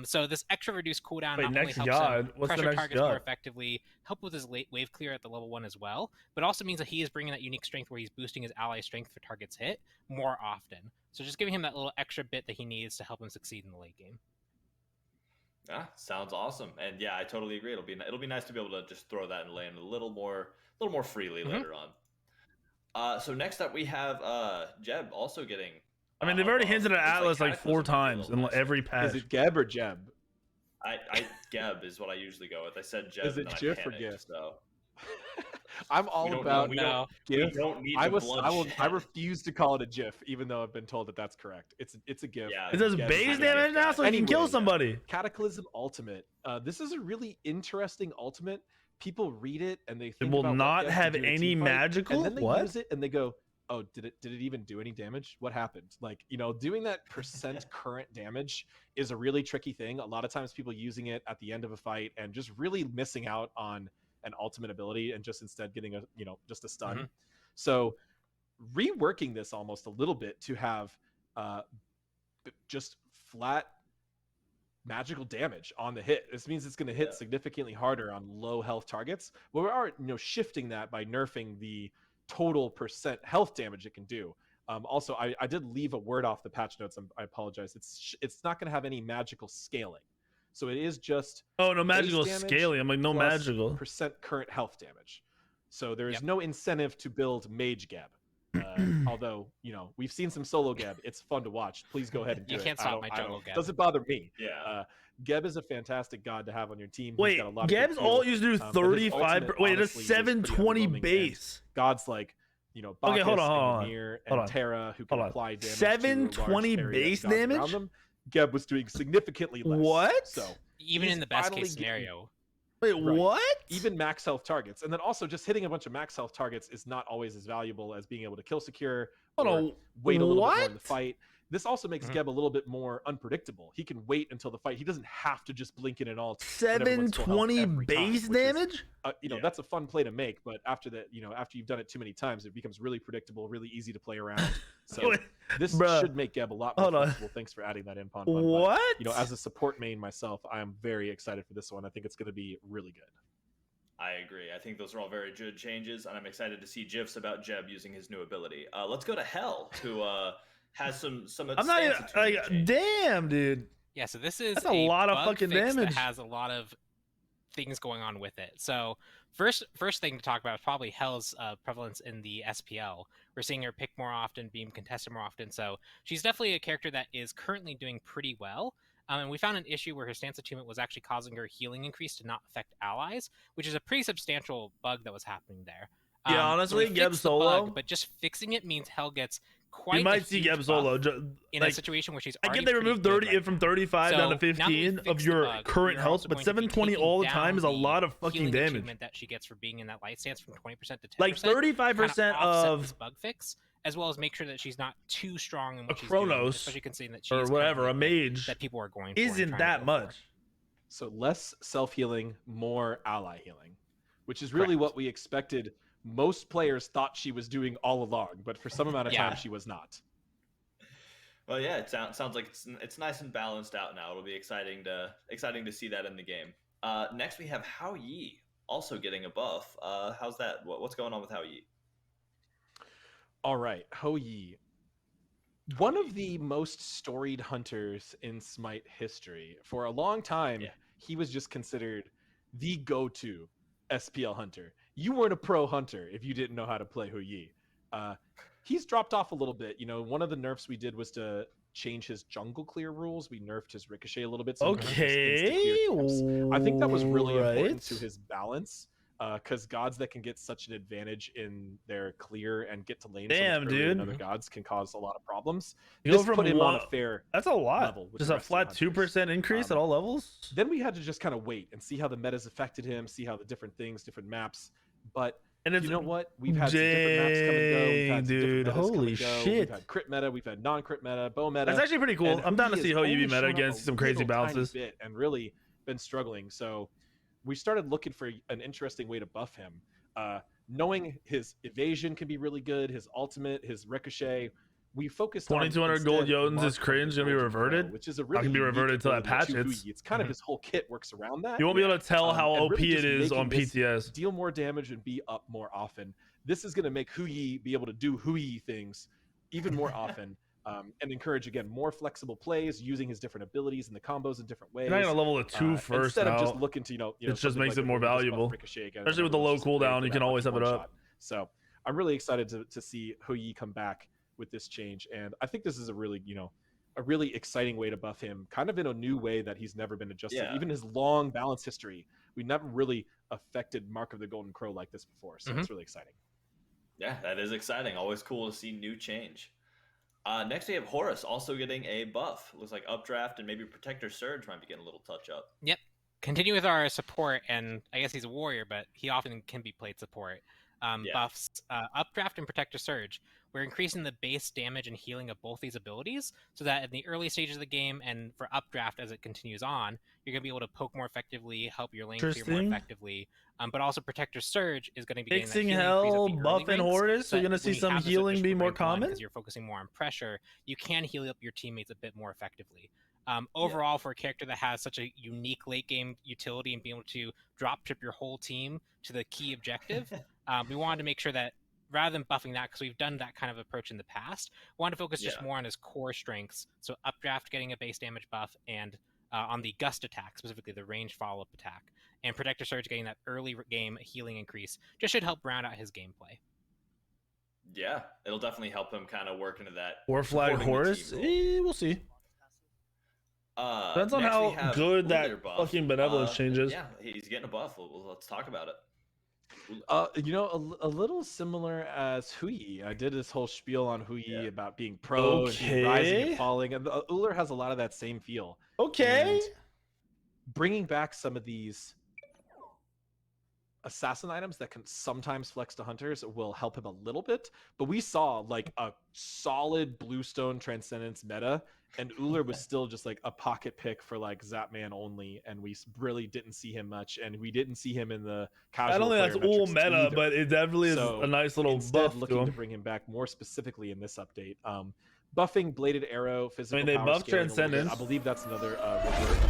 So this extra reduced cooldown not only helps him pressure targets more effectively, help with his late wave clear at the level 1 as well, but also means that he is bringing that unique strength where he's boosting his ally strength for targets hit more often. So just giving him that little extra bit that he needs to help him succeed in the late game. Yeah, sounds awesome. And yeah, I totally agree. It'll be nice to be able to just throw that in lane a little more freely later on. So next up we have Jeb also getting. I mean, they've already hinted at Atlas like 4 times in every patch. Is it Geb or Jeb? Geb is what I usually go with. I said Jeb. Is it and Jif or Gif? So. I'm all about GIF. I refuse to call it a GIF, even though I've been told that that's correct. It's a GIF. Yeah, it does base damage now, so he can kill somebody. Cataclysm ultimate. This is a really interesting ultimate. People read it and they think it will not have any magical. And then they use it and they go, "Oh, did it even do any damage? What happened?" Like, doing that percent current damage is a really tricky thing. A lot of times people using it at the end of a fight and just really missing out on an ultimate ability and just instead getting just a stun. So reworking this almost a little bit to have just flat magical damage on the hit. This means it's going to hit significantly harder on low health targets. Well, we are shifting that by nerfing the total percent health damage it can do. Also, I did leave a word off the patch notes. I apologize. It's not going to have any magical scaling. So it is just no magical scaling. I'm like, no magical percent current health damage. So there is no incentive to build Mage Geb. Although we've seen some solo Geb. It's fun to watch. Please go ahead and do it. You can't stop my jungle Geb. Doesn't bother me. Yeah. Geb is a fantastic god to have on your team. Wait, Geb's all used to do 35. Wait, it's 720 base. Gods like Baccus, okay, hold on. and Terra who can apply damage. 720 base damage. Geb was doing significantly less. What? So even in the best case scenario. Wait, what? Even max health targets, and then also just hitting a bunch of max health targets is not always as valuable as being able to kill secure or wait a little bit more in the fight. This also makes Geb a little bit more unpredictable. He can wait until the fight. He doesn't have to just blink in and all. 720 base damage? That's a fun play to make, but after that, after you've done it too many times, it becomes really predictable, really easy to play around. So this should make Geb a lot more flexible. Thanks for adding that in, Pon. What? But, as a support main myself, I am very excited for this one. I think it's going to be really good. I agree. I think those are all very good changes, and I'm excited to see GIFs about Jeb using his new ability. Let's go to Hell, who has some. I'm not even like, damn, dude. Yeah, so that's a lot of fucking damage. That has a lot of things going on with it. So first thing to talk about is probably Hell's prevalence in the SPL. We're seeing her pick more often, being contested more often. So she's definitely a character that is currently doing pretty well. And we found an issue where her stance attunement was actually causing her healing increase to not affect allies, which is a pretty substantial bug that was happening there. Yeah, honestly, Geb solo. But just fixing it means Hell gets quite. You might see Geb solo in a situation where she's. I get they removed 30 from 35 down to 15 of your current health, but 720 all the time is a lot of fucking damage. That she gets for being in that light stance from 20% to 10%. Like 35% of this bug fix, as well as make sure that she's not too strong in what she's Chronos, doing, especially considering that or whatever, a mage that people are going for isn't that much. So less self healing, more ally healing. which is really what we expected. Most players thought she was doing all along, but for some amount of time she was not. Well, yeah, it sounds like it's nice and balanced out now. It'll be exciting to see that in the game. Next we have Hao Yi also getting a buff. How's that? What's going on with Hao Yi? All right, Hao Yi. One of the most storied hunters in Smite history. For a long time, he was just considered the go-to SPL hunter. You weren't a pro hunter if you didn't know how to play Hao Yi. He's dropped off a little bit. You know, one of the nerfs we did was to change his jungle clear rules. We nerfed his ricochet a little bit. So I think that was really important to his balance. Because gods that can get such an advantage in their clear and get to lane and other gods can cause a lot of problems. You go from put him on a fair that's a lot level. Just a flat 2% increase at all levels. Then we had to just kind of wait and see how the metas affected him, see how the different things, different maps. But you know what? We've had some different maps come and go. We've had dude, holy shit! We've had crit meta, we've had non-crit meta, bow meta. That's actually pretty cool. I'm down to see Hao Yi be meta against some crazy balances. And really been struggling. So we started looking for an interesting way to buff him. Knowing his evasion can be really good, his ultimate, his ricochet. We focused on 2200 gold Yodens is cringe, gonna be reverted. Which is a really can be reverted until that patch hits. It's kind of his whole kit works around that. You won't be able to tell how OP really it is on PTS. Deal more damage and be up more often. This is gonna make Hao Yi be able to do Hao Yi things even more often. And encourage, again, more flexible plays, using his different abilities and the combos in different ways. You're not going to level a 2 first instead of just looking to, it just makes it more valuable. Especially with the low cooldown, you can always have it up. So I'm really excited to see Hao Yi come back with this change. And I think this is a really, a really exciting way to buff him, kind of in a new way that he's never been adjusted. Yeah. Even his long balance history, we never really affected Mark of the Golden Crow like this before. So it's really exciting. Yeah, that is exciting. Always cool to see new change. Next we have Horus also getting a buff. Looks like Updraft and maybe Protector Surge might be getting a little touch up. Yep. Continue with our support, and I guess he's a warrior, but he often can be played support. Buffs, Updraft and Protector Surge. We're increasing the base damage and healing of both these abilities so that in the early stages of the game and for Updraft as it continues on, you're going to be able to poke more effectively, help your lane clear more effectively. But also Protector Surge is going to be getting that healing hell, buff and Horus. So you're going to see some healing be more common because you're focusing more on pressure. You can heal up your teammates a bit more effectively. Overall, for a character that has such a unique late game utility and being able to drop trip your whole team to the key objective, we wanted to make sure that rather than buffing that, because we've done that kind of approach in the past, we wanted to focus just more on his core strengths. So Updraft getting a base damage buff, and on the Gust attack, specifically the ranged follow-up attack, and Protector Surge getting that early game healing increase just should help round out his gameplay. Yeah, it'll definitely help him kind of work into that. Warflag Horus, we'll see. Depends on how good that fucking benevolence changes. Yeah, he's getting a buff. Let's talk about it. A little similar as Hao Yi. I did this whole spiel on Hao Yi about being pro and rising and falling, and Ullr has a lot of that same feel. And bringing back some of these assassin items that can sometimes flex to hunters will help him a little bit, but we saw like a solid bluestone transcendence meta, and Ullr was still just like a pocket pick for like Zapman only, and we really didn't see him much, and we didn't see him in the casual. I don't think that's all meta, either. But it definitely is a nice little buff. Looking to bring him back more specifically in this update. Buffing Bladed Arrow, physical they power buffed Transcendence. I believe that's another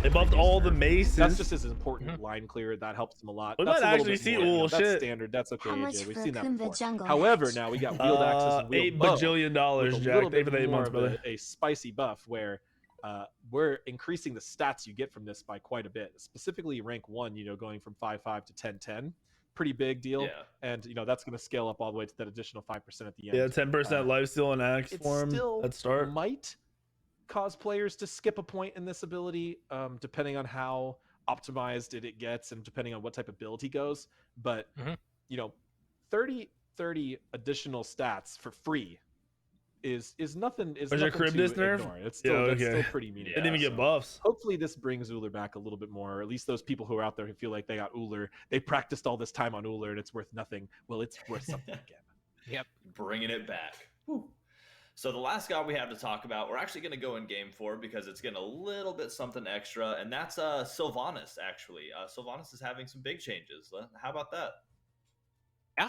they buffed all the maces. That's just as important line clear. That helps them a lot. We might actually see that's shit. Standard. That's okay, AJ. We've seen that before. However, now we got wheeled axes and wheeled $8 bajillion, Jack. Pay for the 8 months, brother. A spicy buff where we're increasing the stats you get from this by quite a bit. Specifically rank 1, going from 5.5 to 10.10. Pretty big deal, and that's going to scale up all the way to that additional 5% at the end. Yeah, 10% lifesteal and axe form at start. Might cause players to skip a point in this ability, depending on how optimized it gets and depending on what type of build he goes. But 30 additional stats for free is nothing. Is nothing Charybdis to Nerf? Ignore. It's still, that's still pretty meaningful. Didn't even get buffs. Hopefully this brings Ullr back a little bit more, or at least those people who are out there who feel like they got Ullr, they practiced all this time on Ullr and it's worth nothing. Well, it's worth something again. Yep, bringing it back. Whew. So the last god we have to talk about, we're actually going to go in game 4 because it's getting a little bit something extra, and that's Sylvanas, actually. Sylvanas is having some big changes. How about that? Yeah,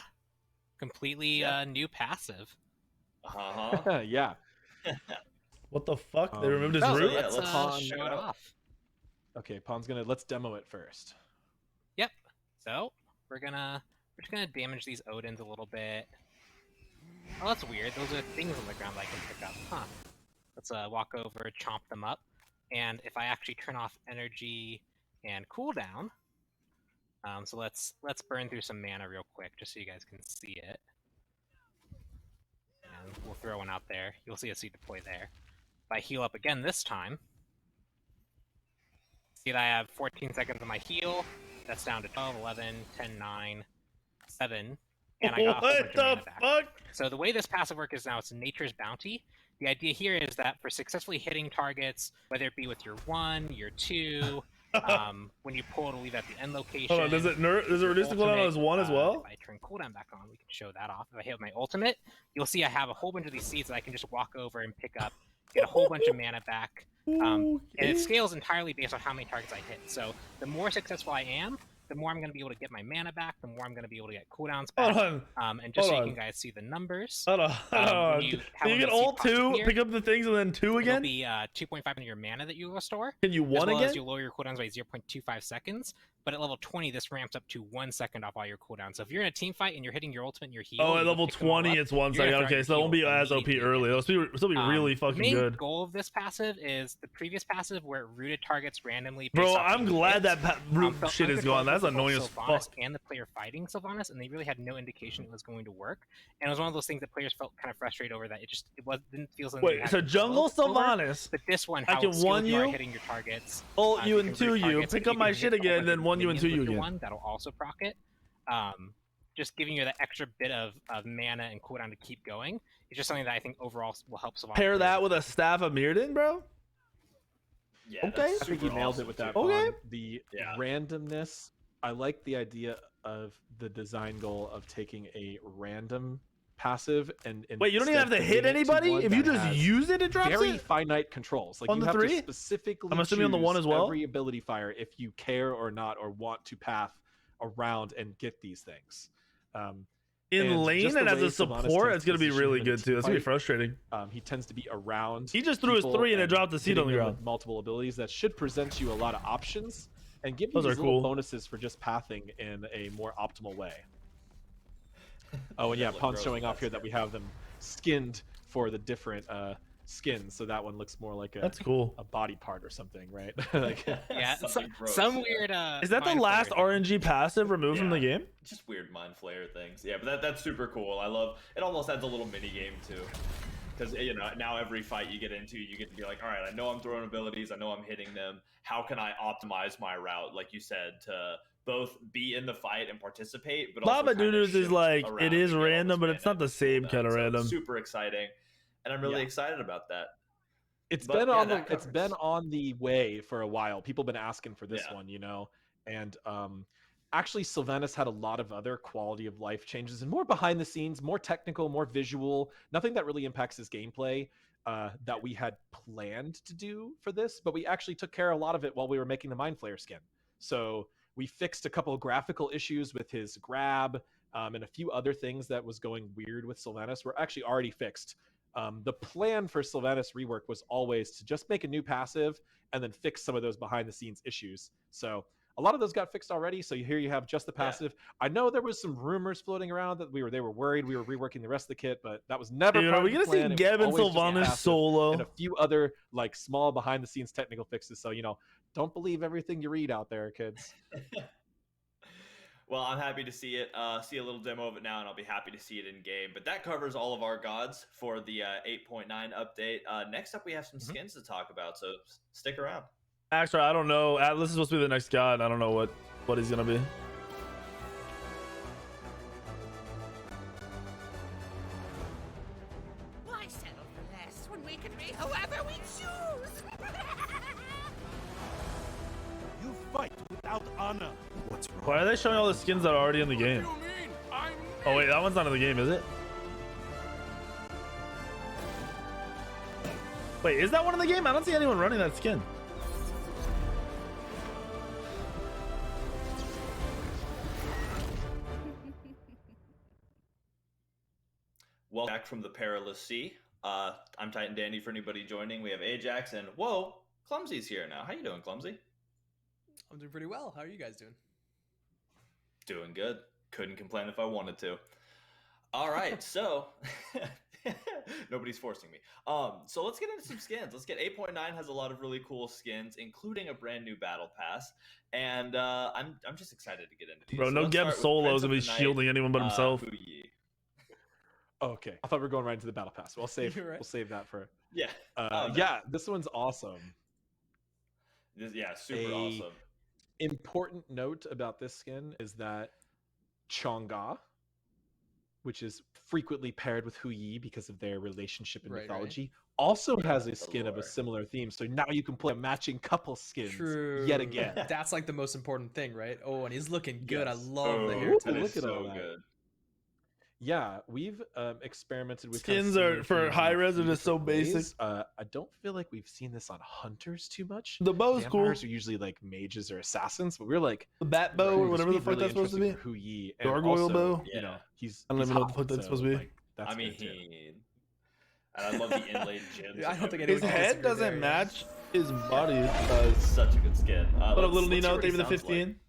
completely new passive. Yeah. What the fuck? They removed his root? Yeah, Let's show it off. Okay, Pawn's let's demo it first. Yep. So we're just gonna damage these Odins a little bit. Oh, that's weird. Those are things on the ground that I can pick up. Huh. Let's walk over, chomp them up, and if I actually turn off energy and cooldown, so let's burn through some mana real quick, just so you guys can see it. And we'll throw one out there. You'll see a seed deploy there. If I heal up again this time, see that I have 14 seconds on my heal. That's down to 12, 11, 10, 9, 7. And I got what the fuck? So the way this passive work is now, it's Nature's Bounty. The idea here is that for successfully hitting targets, whether it be with your 1, your 2, when you pull to leave at the end location. Hold on, does it reduce the cooldown on his 1 as well? If I turn cooldown back on, we can show that off. If I hit my ultimate, you'll see I have a whole bunch of these seeds that I can just walk over and pick up, get a whole bunch of mana back. And it scales entirely based on how many targets I hit. So the more successful I am, the more I'm going to be able to get my mana back, the more I'm going to be able to get cooldowns back. And just so you can guys see the numbers. Hold on. You get ult 2, pick up the things, and then 2 again? It'll be 2.5 of your mana that you restore. Can you 1 again? As you lower your cooldowns by 0.25 seconds. But at level 20, this ramps up to 1 second off all your cooldowns. So if you're in a team fight and you're hitting your ultimate and your heal... Oh, at level 20, it's 1 second. Okay, so it won't be as OP early. It'll still be really fucking good. The main goal of this passive is the previous passive where it rooted targets randomly. Bro, I'm glad that root shit is gone. That's annoying as fuck. And the player fighting Sylvanas, and they really had no indication it was going to work. And it was one of those things that players felt kind of frustrated over, that it didn't feel something. Wait, so jungle Sylvanas, but this one, I can 1 you, hitting your targets, ult you and 2 you, pick up my shit again, and then 1 you and 2 you again. That'll also proc it. Just giving you that extra bit of mana and cooldown to keep going. It's just something that I think overall will help Sylvanas. Pair that with a staff of Mirrodin, bro. Yeah, okay. I think you nailed it with that. Okay. The randomness. I like the idea of the design goal of taking a random passive and wait, you don't even have to hit anybody if you just use it. It drops very finite controls. Like on you the have 3? to specifically. I'm assuming on the 1 as well. Every ability fire, if you care or not, or want to path around and get these things. In lane and as a support, it's going to be really good too. It's going to be frustrating. He tends to be around. He just threw his 3 and it dropped the seed on the ground. Multiple abilities that should present you a lot of options and give you these little bonuses for just pathing in a more optimal way. Oh, and yeah, Pawn's showing off here that we have them skinned for the different skins, so that one looks more like a a body part or something, right? Like, yeah, some weird. Is that the last RNG passive removed from the game? Just weird mind flayer things. Yeah, but that's super cool. I love it. Almost adds a little mini game too, because now every fight you get into, you get to be like, all right, I know I'm throwing abilities, I know I'm hitting them. How can I optimize my route, like you said, to both be in the fight and participate, but also Labradoodles is like, it is random, but it's not the same kind of random. Super exciting, and I'm really excited about that. It's been on the way for a while. People have been asking for this one, and actually Sylvanas had a lot of other quality of life changes and more behind the scenes, more technical, more visual, nothing that really impacts his gameplay that we had planned to do for this, but we actually took care of a lot of it while we were making the Mind Flayer skin. So we fixed a couple of graphical issues with his grab and a few other things that was going weird with Sylvanas were actually already fixed. The plan for Sylvanas rework was always to just make a new passive and then fix some of those behind the scenes issues. So a lot of those got fixed already. So here you have just the passive. I know there was some rumors floating around that they were worried we were reworking the rest of the kit, but that was never. Are we gonna see Geb and Sylvanas solo and a few other like small behind the scenes technical fixes? So don't believe everything you read out there, kids. Well, I'm happy to see it. See a little demo of it now, and I'll be happy to see it in game. But that covers all of our gods for the 8.9 update. Next up, we have some skins to talk about, so stick around. Actually, I don't know. Atlas is supposed to be the next god. I don't know what he's gonna be. Why settle for less when we can be whoever we choose? You fight without honor. What's wrong? Why are they showing all the skins that are already in the game? Oh wait, that one's not in the game, is it? Wait, is that one in the game? I don't see anyone running that skin. welcome back from the perilous sea. I'm Titan Dandy for anybody joining. We have Ajax and whoa, Clumsy's here now. How you doing, Clumsy? I'm doing pretty well. How are you guys doing? Doing good. Couldn't complain if I wanted to. All right, so nobody's forcing me. So let's get into some skins. Let's get 8.9 has a lot of really cool skins, including a brand new battle pass, and I'm just excited to get into these. Bro, no Gem solos and be shielding anyone but himself. Okay, I thought we were going right into the battle pass. We'll save right. We'll save that for yeah. Yeah, this one's awesome. Super awesome. Important note about this skin is that Chang'e, which is frequently paired with Hu Yi because of their relationship in mythology, also has a skin of a similar theme. So now you can play a matching couple skins yet again. That's like the most important thing, right? Oh, and he's looking good. Yes. I love the hair. Look at all that. Good. Yeah, we've experimented with skins are for high res and it's so basic. I don't feel like we've seen this on hunters too much. The bow's cool. Vampires are usually like mages or assassins, but we're like the bat bow or whatever the fuck that's supposed to be. Hu Yi, gargoyle bow. You know, I don't even know what the fuck that's supposed to be. Like, that's and I love the inlaid gems. I don't think his head doesn't match his body. Such a good skin. What up, little Nino? Thank you for the 15.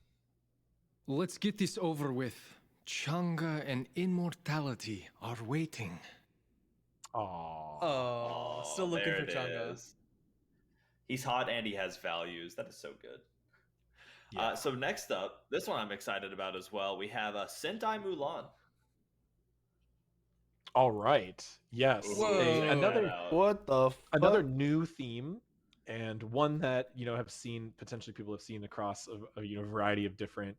Let's get this over with. Chang'e and immortality are waiting. Oh, still looking for Chang'e. He's hot and he has values. That is so good. Yeah. So next up, this one I'm excited about as well. We have Sentai Mulan. All right. Yes. Another new theme, and one that potentially people have seen across a variety of different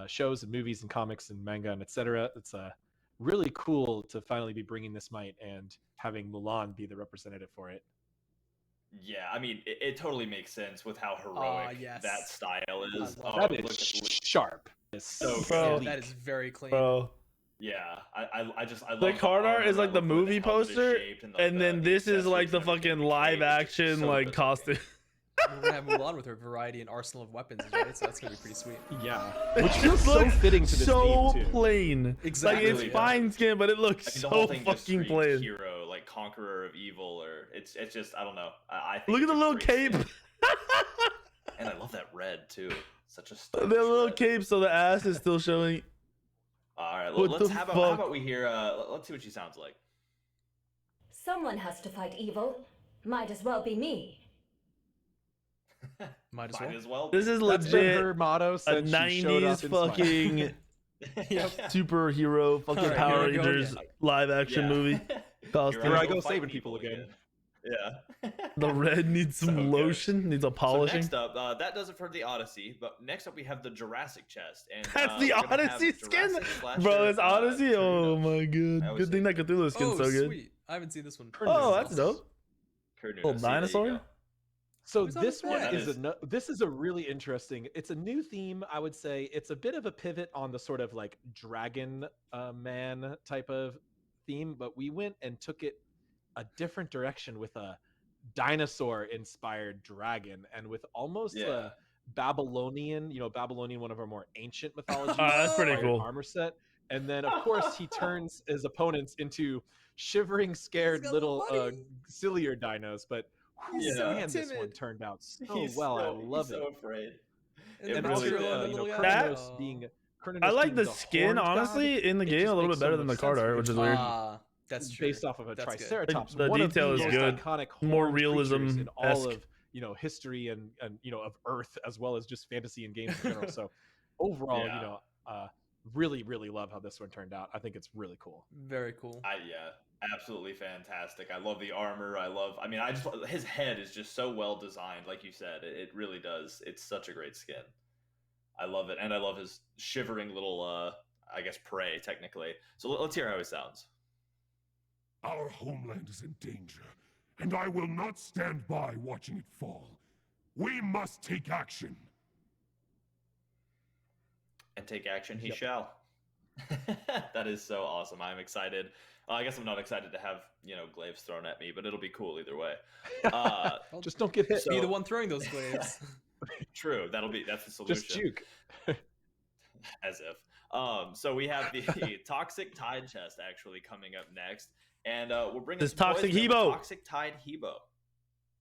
shows and movies and comics and manga and etc. It's really cool to finally be bringing this might and having Mulan be the representative for it. Yeah, I mean, it totally makes sense with how heroic that style is. That is sharp. It's so good. That is very clean. Bro. Yeah, I love the card art is like the movie poster, and then this is like the fucking live action like costume. We're gonna have Mulan with her variety and arsenal of weapons, right? So that's gonna be pretty sweet. Yeah, which feels so fitting to this so theme too. Plain. Exactly. Like it's fine skin, but it looks so fucking plain. Hero, like conqueror of evil, or it's just I don't know. I think look at the little cape. And I love that red too. Such a the little cape, so the ass is still showing. All right, let's how about we hear? Let's see what she sounds like. Someone has to fight evil. Might as well be me. Might as well. This is legit her motto since a 90s fucking superhero fucking Power Rangers live action movie costume. Here I go saving people again. Yeah. The red needs some lotion, needs a polishing. So next up, that does it for the Odyssey. But next up, we have the Jurassic chest. And that's the Odyssey skin, bro. It's Odyssey. Oh my god! Good thing that Cthulhu skin's so good. Sweet. I haven't seen this one. Oh, that's dope. Little dinosaur. So this one this is a really interesting. It's a new theme, I would say. It's a bit of a pivot on the sort of like dragon man type of theme, but we went and took it a different direction with a dinosaur inspired dragon and with almost a Babylonian, one of our more ancient mythologies. That's pretty cool. Armor set. And then of course he turns his opponents into shivering, scared little sillier dinos, but man, this one turned out so well. I love it. So afraid. And really Kronos being I like the skin honestly in the game a little bit better than the card art, which is weird. That's true. Based off of a Triceratops. The detail is good. More realism in all of history and of Earth, as well as just fantasy and games in general. So overall, really love how this one turned out. I think it's really cool. Very cool. Absolutely fantastic. I love the armor. His head is just so well designed, like you said. It really does. It's such a great skin. I love it, and I love his shivering little, prey technically. So let's hear how he sounds. Our homeland is in danger, and I will not stand by watching it fall. We must take action. And take action he shall. That is so awesome. I'm excited. I guess I'm not excited to have, glaives thrown at me, but it'll be cool either way. Just don't get hit. Be the one throwing those glaives. True. That's the solution. Just juke. As if. So we have the Toxic Tide chest actually coming up next, and we're bringing this Toxic Hebo. Toxic Tide Hebo.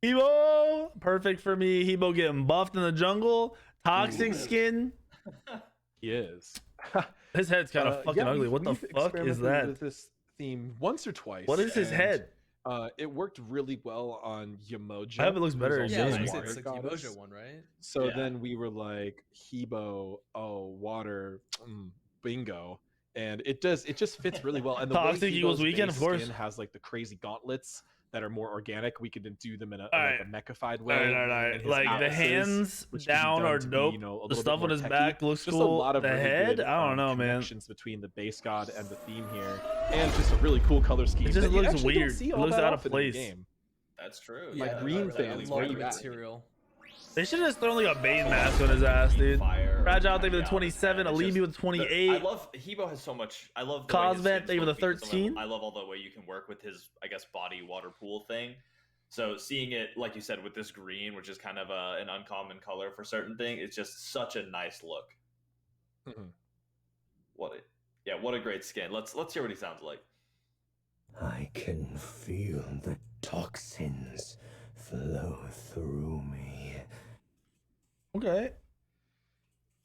Hebo, perfect for me. Hebo getting buffed in the jungle. Toxic skin. He is. His head's kind of fucking ugly. What the fuck is that? With this theme once or twice. What is his head? It worked really well on Yamoja. I hope it looks better. Yeah, it's like the Yamoja one, right? So then we were like, Hebo, water, bingo. And it just fits really well. And the Toxic Eagles Weekend, of course, has like the crazy gauntlets that are more organic. We could do them in a mechified way. Right. Like the hands down are dope. The stuff on his back looks cool. A lot of the head, I don't know, man. Connections between the base god and the theme here, and just a really cool color scheme. It just looks weird. It looks out of place. That's true. My green thing is very material. They should have just thrown like a Bane mask on his ass, dude. Fragile thing with the 27, Alibi with 28. I love Hebo has so much. I love the Cosvet thing with a 13. I love all the way you can work with his, I guess, body water pool thing. So seeing it, like you said, with this green, which is kind of an uncommon color for certain things, it's just such a nice look. What a great skin. Let's hear what he sounds like. I can feel the toxins flow through me. Okay.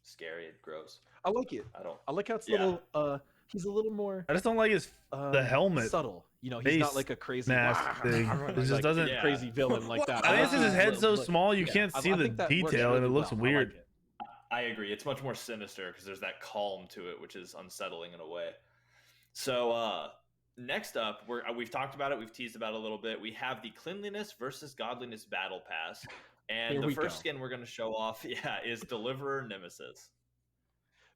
Scary and gross. I like it. I like how it's little. He's a little more. I just don't like his the helmet. Subtle. You know, he's not like a crazy mask thing. It just doesn't crazy villain like that. I guess his head's so small you can't see the detail and it looks weird. I agree. It's much more sinister because there's that calm to it, which is unsettling in a way. So next up, we've talked about it. We've teased about it a little bit. We have the Cleanliness versus Godliness Battle Pass. And the first skin we're going to show off, is Deliverer Nemesis.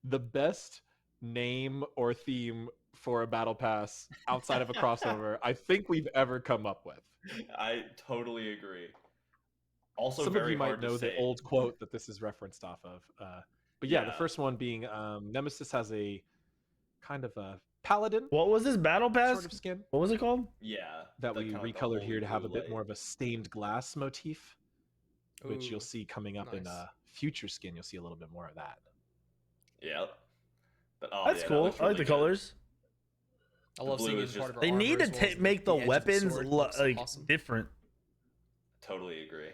The best name or theme for a battle pass outside of a crossover I think we've ever come up with. I totally agree. Also, some very of you might hard know to say. the old quote that this is referenced off of. But the first one being Nemesis has a kind of a paladin. What was this battle pass? Sort of skin. What was it called? Yeah. That we recolored here to have a bit more of a stained glass motif. Which you'll see coming up in a future skin. You'll see a little bit more of that. Yeah, but that's cool. I like the colors. I love seeing it part of our They need armor to make the weapons like different. Totally agree.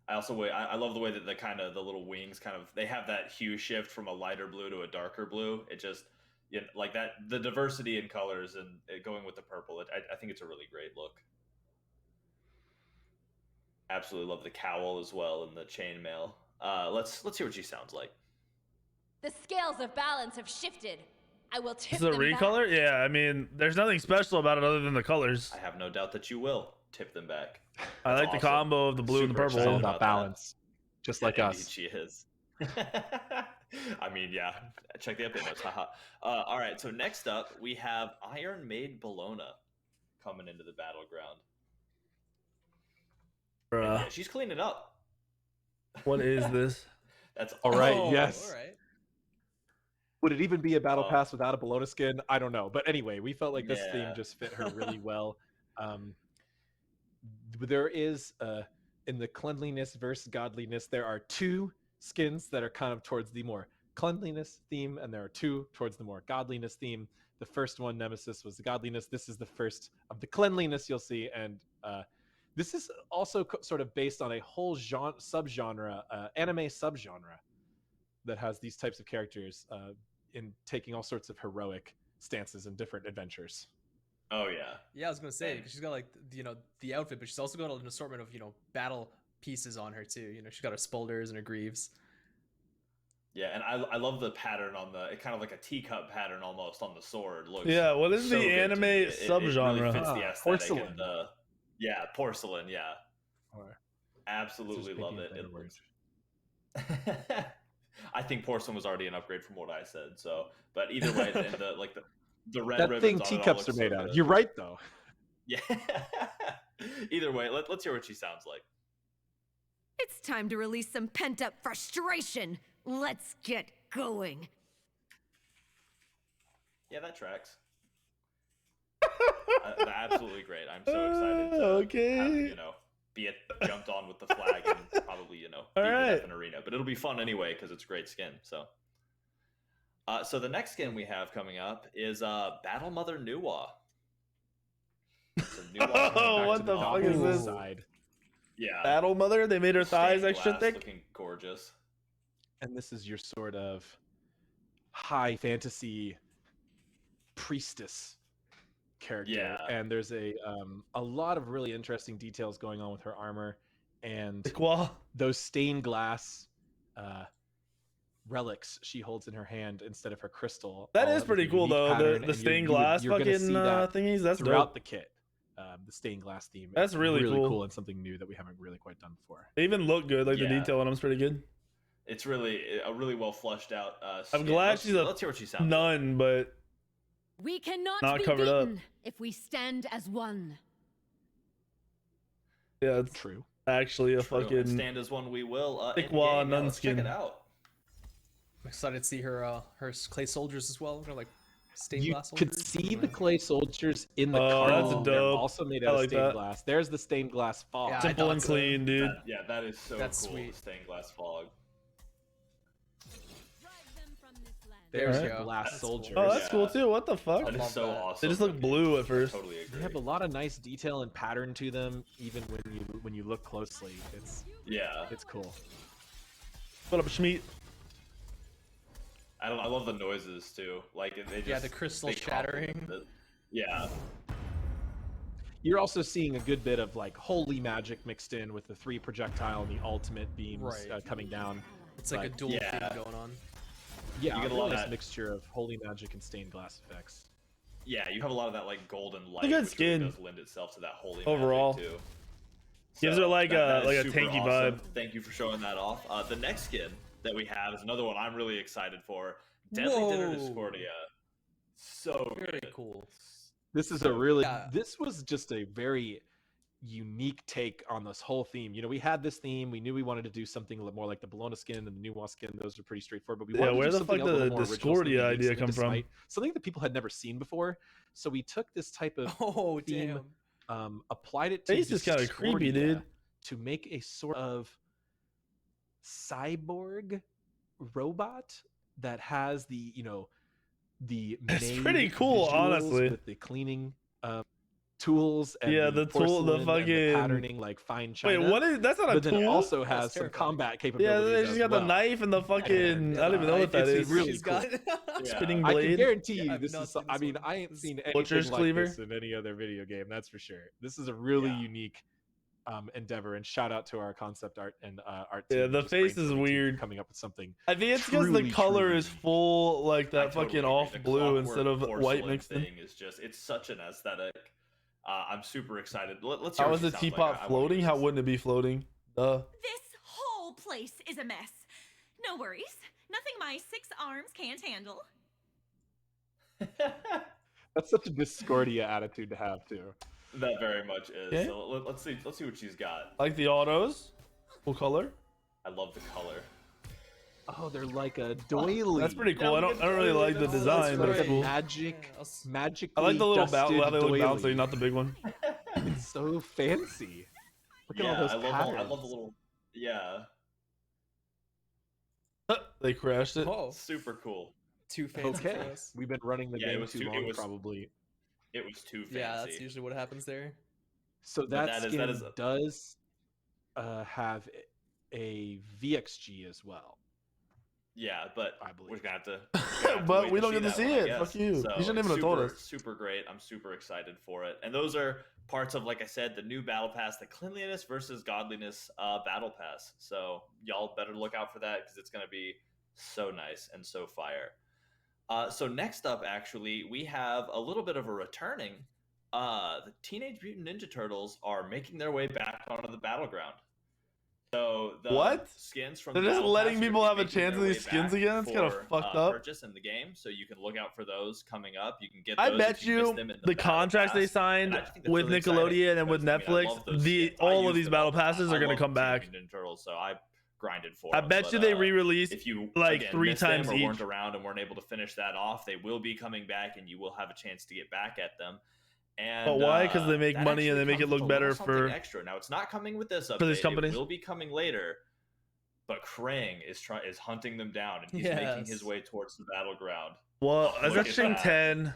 I love the way that the little wings they have that hue shift from a lighter blue to a darker blue. It just like that, the diversity in colors and it going with the purple. I think it's a really great look. Absolutely love the cowl as well and the chainmail. Let's hear what she sounds like. The scales of balance have shifted. I will tip Is it a recolor? back. Yeah, I mean, there's nothing special about it other than the colors. I have no doubt that you will tip them back. I like the combo of the blue and the purple. It's all about balance, just like us. Indeed she is. I mean, yeah. Check the update notes. Haha. All right. So next up, we have Iron Maid Bologna coming into the battleground. Yeah, she's cleaning up. What is this? That's all right. Yes. All right. Would it even be a battle pass without a Bologna skin? I don't know. But anyway, we felt like this theme just fit her really well. There is in the cleanliness versus godliness, there are two skins that are kind of towards the more cleanliness theme, and there are two towards the more godliness theme. The first one, Nemesis, was the godliness. This is the first of the cleanliness you'll see, and this is also sort of based on a whole subgenre, anime subgenre, that has these types of characters in taking all sorts of heroic stances in different adventures. Oh yeah. Yeah, I was gonna say because she's got like the outfit, but she's also got an assortment of battle pieces on her too. She's got her spolders and her greaves. Yeah, and I love the pattern on the kind of like a teacup pattern almost on the sword. Looks what is so the anime subgenre? It really fits the aesthetic porcelain. And porcelain. Yeah, absolutely love it. It works. I think porcelain was already an upgrade from what I said. So, but either way, the red that ribbons thing teacups are made out of. You're right though. Yeah. Either way, let's hear what she sounds like. It's time to release some pent-up frustration. Let's get going. Yeah, that tracks. Absolutely great. I'm so excited to have, be jumped on with the flag and probably, be in an arena. But it'll be fun anyway because it's great skin. So So the next skin we have coming up is Battle Mother Nuwa. Oh, what the fuck is this? Side. Yeah. Battle Mother? They made her thighs extra thick? Looking gorgeous. And this is your sort of high fantasy priestess character. Yeah. And there's a lot of really interesting details going on with her armor and those stained glass relics she holds in her hand instead of her crystal. That is pretty cool though. The stained glass fucking thingies. That's throughout dope. the kit. The stained glass theme. That's really cool and something new that we haven't really quite done before. They even look good. Like the detail on them's pretty good. It's really a really well flushed out. I'm glad she's a let's hear what she sounds nun, but we cannot not be covered beaten up. if we stand as one. Yeah, it's true. Actually, a True. fucking And stand as one we will. Thickwa nun let's skin. check it out. I'm excited to see her clay soldiers as well. They're like stained glass You could soldiers. see the clay soldiers in the Oh, card. that's They're dope. also made I out of like stained that. glass. There's the stained glass fog. Yeah, I simple thought and so. clean, dude. That is so That's cool. sweet. The stained glass fog. There's Alright. the glass That's soldiers. Oh, that's cool too. What the fuck? That is so that. awesome. They just look looking. blue at first. I totally agree. They have a lot of nice detail and pattern to them, even when you look closely. It's cool. What up, Schmeat? I love the noises too. Like they just the crystal they shattering. complement yeah. You're also seeing a good bit of like holy magic mixed in with the 3 projectile and the ultimate beams coming down. It's like a dual theme going on. Yeah, You get a a lot of nice that. mixture of holy magic and stained glass effects. Yeah, you have a lot of that like golden light. a good which skin. really does lend itself to that holy Overall. magic too. Gives her like that a is super tanky awesome. vibe. Thank you for showing that off. The next skin that we have is another one I'm really excited for. Deadly Dinner Whoa. Discordia. So Very good. cool. This is a really Yeah. this was just a very unique take on this whole theme. You know, we had this theme. We knew we wanted to do something a little more like the Bologna skin and the Nuwa skin. Those are pretty straightforward. But we wanted to where do the something fuck a little the more original, Discordia something unique, idea something come to from? Smite, something that people had never seen before. So we took this type of Oh theme, damn. applied it to Face is kinda creepy, Discordia dude. to make a sort of cyborg robot that has the the It's maid pretty cool, visuals honestly. with the cleaning tools and Yeah, the tool, the porcelain and fucking patterning like fine china. Wait, what is that's not a But then it tool? also has That's some terrifying. combat Yeah, capabilities. she's as got the well. knife and the fucking. I don't even know what that It's is. really She's cool. got Yeah. Spinning I can blade. guarantee Yeah, you I've this not is. seen I this mean, one. I ain't This seen is- anything Butcher's like cleaver? this in any other video game. That's for sure. This is a really Yeah. unique endeavor, and shout out to our concept art and art Yeah, team, the just face is brainstorming team, weird. coming up with something. I think it's because the Truly, color truly is unique. full like I that totally fucking agree. off The blue clockwork instead of white porcelain mixed in. thing is just it's such an aesthetic. I'm super excited. Let's How hear what is she the sounds teapot like. I wanna floating? hear How this. wouldn't it be floating? This whole place is a mess. No worries. Nothing my 6 arms can't handle. That's such a Discordia attitude to have too. That very much is. Okay. So let's see what she's got. Like the autos, cool color. I love the color. Oh, they're like a doily. That's pretty cool. I don't really like the design, but it's Like a cool. magically I like the little how dusted they look doily. bouncy, not the big one. It's so fancy. Look at Yeah, all those I patterns. love the little. Yeah, They crashed it. Oh, super cool. too fancy for Okay, us. we've been running the Yeah, it game was too too- it long, was- probably. It was too fancy. Yeah, that's usually what happens there. So But that that skin is a- does have a VXG as well. Yeah, but I believe. we're gonna have to. But we don't get to see it. I Fuck guess. you. So You shouldn't even have told us. Super great. I'm super excited for it. And those are parts of, like I said, the new battle pass, the cleanliness versus godliness battle pass. So y'all better look out for that because it's gonna be so nice and so fire. So next up, actually, we have a little bit of a returning. The Teenage Mutant Ninja Turtles are making their way back onto the battleground. So the What? skins from They're the just battle letting pass are people gonna have be a making chance their at way these skins back again? It's kinda for, fucked up. Purchase in the game, so you can look out for those coming up. You can get. I those bet if you missed you them in the battle contracts they pass. signed And I just think that's with really exciting Nickelodeon and with because, I mean, I Netflix, love those the skins. I all of use these them battle all the time. passes I are gonna love come Teenage back. Mutant Ninja Turtles, so I grinded for I them, bet but, you they re-release if you like again, 3 missed them times or each. weren't around and weren't able to finish that off, they will be coming back, and you will have a chance to get back at them. And But why? Because they make that money and they actually make it comes look with a better little something for extra. Now it's not coming with this update. these companies. It will be coming later. but Krang is hunting them down, and he's making his way towards the battleground. Well, is that Shing 10?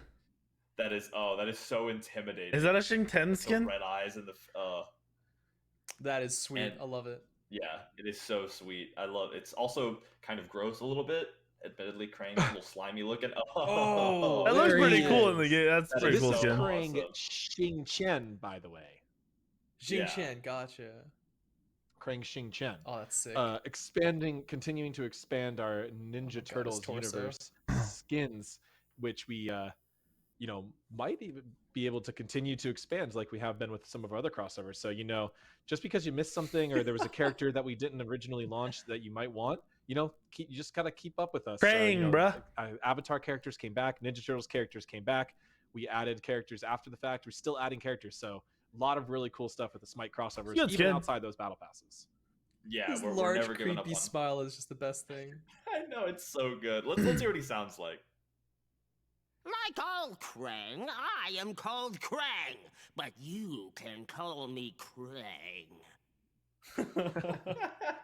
That is so intimidating. Is that a Shing 10 skin? The red eyes and the that is sweet. And, I love it. Yeah, it is so sweet. I love it. It's also kind of gross a little bit. Admittedly, Krang's a little slimy looking. Oh, that looks pretty cool in the game. That's pretty cool skin. Krang Xing Chen, by the way. Xing Chen, gotcha. Krang Xing Chen. Oh, that's sick. Continuing to expand our Ninja Turtles universe skins, which we, might even be able to continue to expand like we have been with some of our other crossovers. So, just because you missed something or there was a character that we didn't originally launch that you might want, you just gotta keep up with us. Krang, bruh. Avatar characters came back. Ninja Turtles characters came back. We added characters after the fact. We're still adding characters. So a lot of really cool stuff with the Smite crossovers, even outside those battle passes. Yeah, his we're large, never giving up creepy smile is just the best thing. I know, it's so good. Let's hear what he sounds like. Like all Krang, I am called Krang, but you can call me Krang.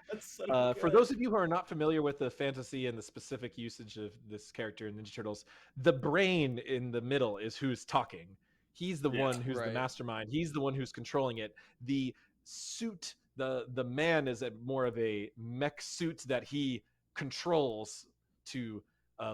That's so for those of you who are not familiar with the fantasy and the specific usage of this character in Ninja Turtles, the brain in the middle is who's talking. He's the one who's the mastermind. He's the one who's controlling it. The suit, the man is more of a mech suit that he controls to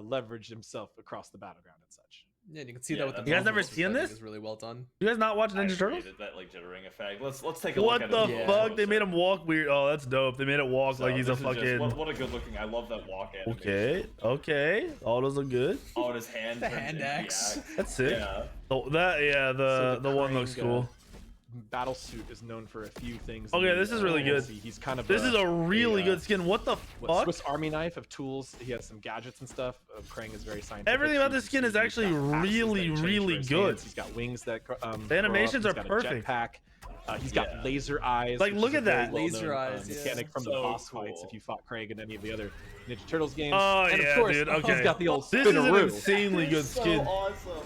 leverage himself across the battleground and such. Yeah, you can see that with the. You guys never seen this? Is really well done. You guys not watch Ninja Turtles? That like jittering effect. Let's take a look at it. What the fuck? They made him walk weird. Oh, that's dope. They made it walk like he's a fucking. What a good looking. I love that walk animation. Okay. All those look good. Oh, his hand. The hand axe. That's sick. Yeah. The one looks cool. Battle suit is known for a few things. Okay, this is really good. He's kind of. This is a really good skin. What the fuck? Swiss Army knife of tools. He has some gadgets and stuff. Krang is very scientific. Everything about this skin is actually really, really good. He's got wings that. The animations are perfect. Jetpack. He's got laser eyes. Like, look at that. Laser eyes. Mechanic from the boss fights. If you fought Krang in any of the other Ninja Turtles games. Oh and yeah, of course, dude. Okay. He's got the old this is an spinneroo. insanely good skin. Awesome.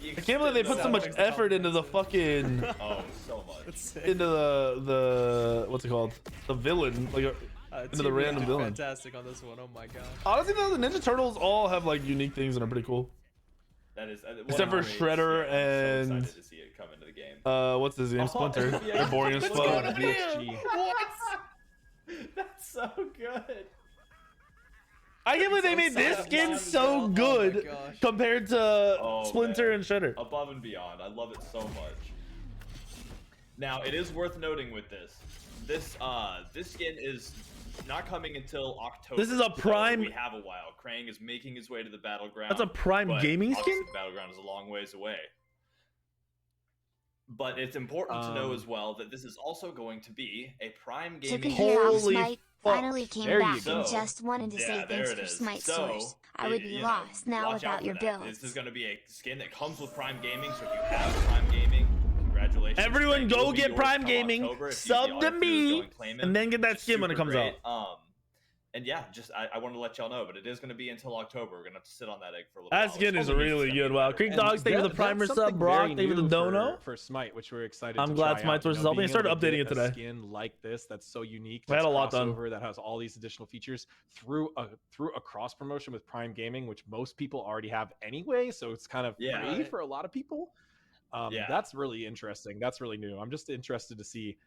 I can't believe they put so much effort into the fucking. Oh, so much. Into the what's it called? The villain, like into the random villain. Fantastic on this one. Oh my god. Honestly, though, the Ninja Turtles all have like unique things and are pretty cool. That is. Except for Shredder and. I'm so excited to see it come into the game. What's his name? Splinter. They're boring as fuck. What? That's so good. I can't believe they made this skin so good compared to Splinter and Shredder. Above and beyond. I love it so much. Now, it is worth noting with this skin is not coming until October. This is a prime. So we have a while. Krang is making his way to the battleground. That's a prime gaming skin? The battleground is a long ways away. But it's important to know as well that this is also going to be a prime gaming. Holy finally came back and just wanted to say thanks for Smite Source. I would be lost now without your build. This is going to be a skin that comes with Prime Gaming, so if you have Prime Gaming, congratulations. Everyone go get Prime Gaming, sub to me, and then get that skin when it comes out. And yeah, just I wanted to let y'all know, but it is going to be until October. We're going to have to sit on that egg for a little while. That skin is really good. Wow. Creek Dogs, thank you for the primer sub. Brock, thank you for the dono. For Smite, which we're excited I'm glad Smite Source is helping. I started updating it today. Skin like this, that's so unique. We had a lot done. That has all these additional features through a cross promotion with Prime Gaming, which most people already have anyway. So it's kind of free for a lot of people. That's really interesting. That's really new. I'm just interested to see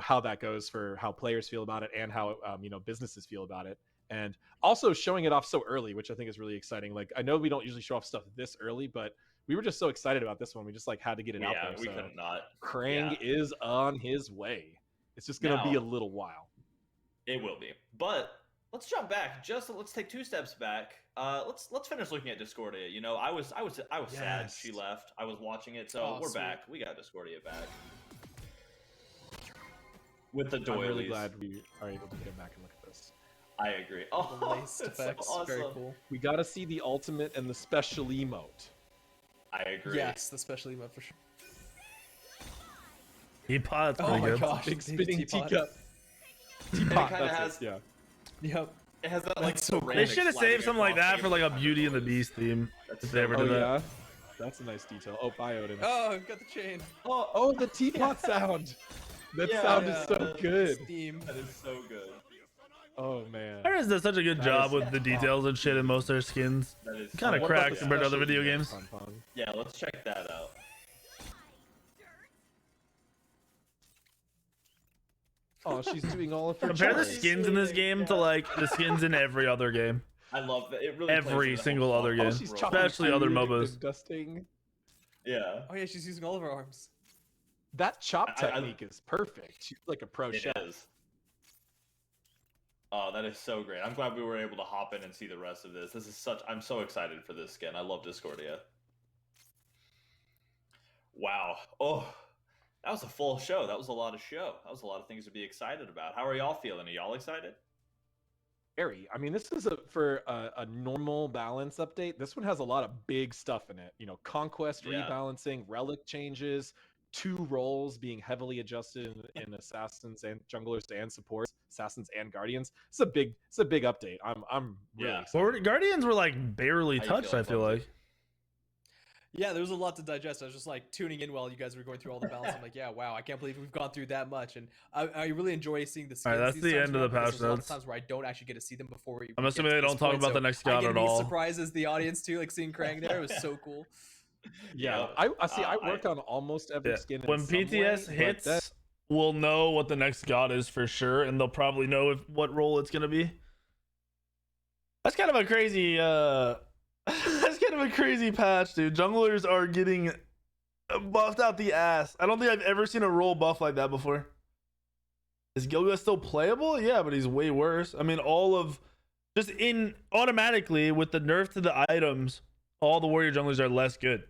how that goes for how players feel about it and how businesses feel about it, and also showing it off so early, which I think is really exciting. Like, I know we don't usually show off stuff this early, but we were just so excited about this one. We just had to get it out there. We couldn't not. Krang is on his way. It's just gonna be a little while. It will be, but let's jump back. Let's take 2 steps back. Let's finish looking at Discordia. I was sad she left. I was watching it, so we're back. We got Discordia back. With the doilies. I'm really glad we are able to get back and look at this. I agree. Oh, the lace effects, so awesome. Very cool. We got to see the ultimate and the special emote. I agree. Yes, the special emote for sure. Teapot's pretty good. Oh my gosh, big spinning teacup. Teapot, that's Yep. It has that so they should have saved something like that for a Beauty and the Beast theme. If they ever did that. Yeah? That's a nice detail. Oh, bye, Odin. Oh, got the chain. Oh, the teapot sound. That sound is so good. Steam. That is so good. Oh man, Ryzen does such a good job with the details and shit in most of their skins. Kind of cracked compared to other video games. Yeah, let's check that out. Oh, she's doing all of her. Compare the skins in this game to like the skins in every other game. I love that. It really every single other game, especially other MOBAs. Dusting. Yeah. Oh yeah, she's using all of her arms. That chop technique is perfect. She's like a pro chef. It is. Oh, that is so great. I'm glad we were able to hop in and see the rest of this. This is such... I'm so excited for this skin. I love Discordia. Wow. Oh, that was a full show. That was a lot of show. That was a lot of things to be excited about. How are y'all feeling? Are y'all excited? Very. I mean, this is for a normal balance update. This one has a lot of big stuff in it. You know, conquest rebalancing, relic changes, 2 roles being heavily adjusted in assassins and junglers and supports, assassins and guardians. It's a big update. I'm really excited. Guardians were like barely touched. I feel like. Yeah, there was a lot to digest. I was just like tuning in while you guys were going through all the balance. I'm like, yeah, wow, I can't believe we've gone through that much, and I really enjoy seeing the skins. All right, that's the end of the patch notes. There's a lot of times where I don't actually get to see them before we. I'm assuming they don't talk about the next god at all. Surprises the audience too, like seeing Krang there. It was so cool. Yeah, I see. I worked on almost every skin. When PTS hits, we'll know what the next god is for sure, and they'll probably know what role it's gonna be. That's kind of a crazy. That's kind of a crazy patch, dude. Junglers are getting buffed out the ass. I don't think I've ever seen a role buff like that before. Is Gilgamesh still playable? Yeah, but he's way worse. I mean, automatically with the nerf to the items, all the warrior junglers are less good.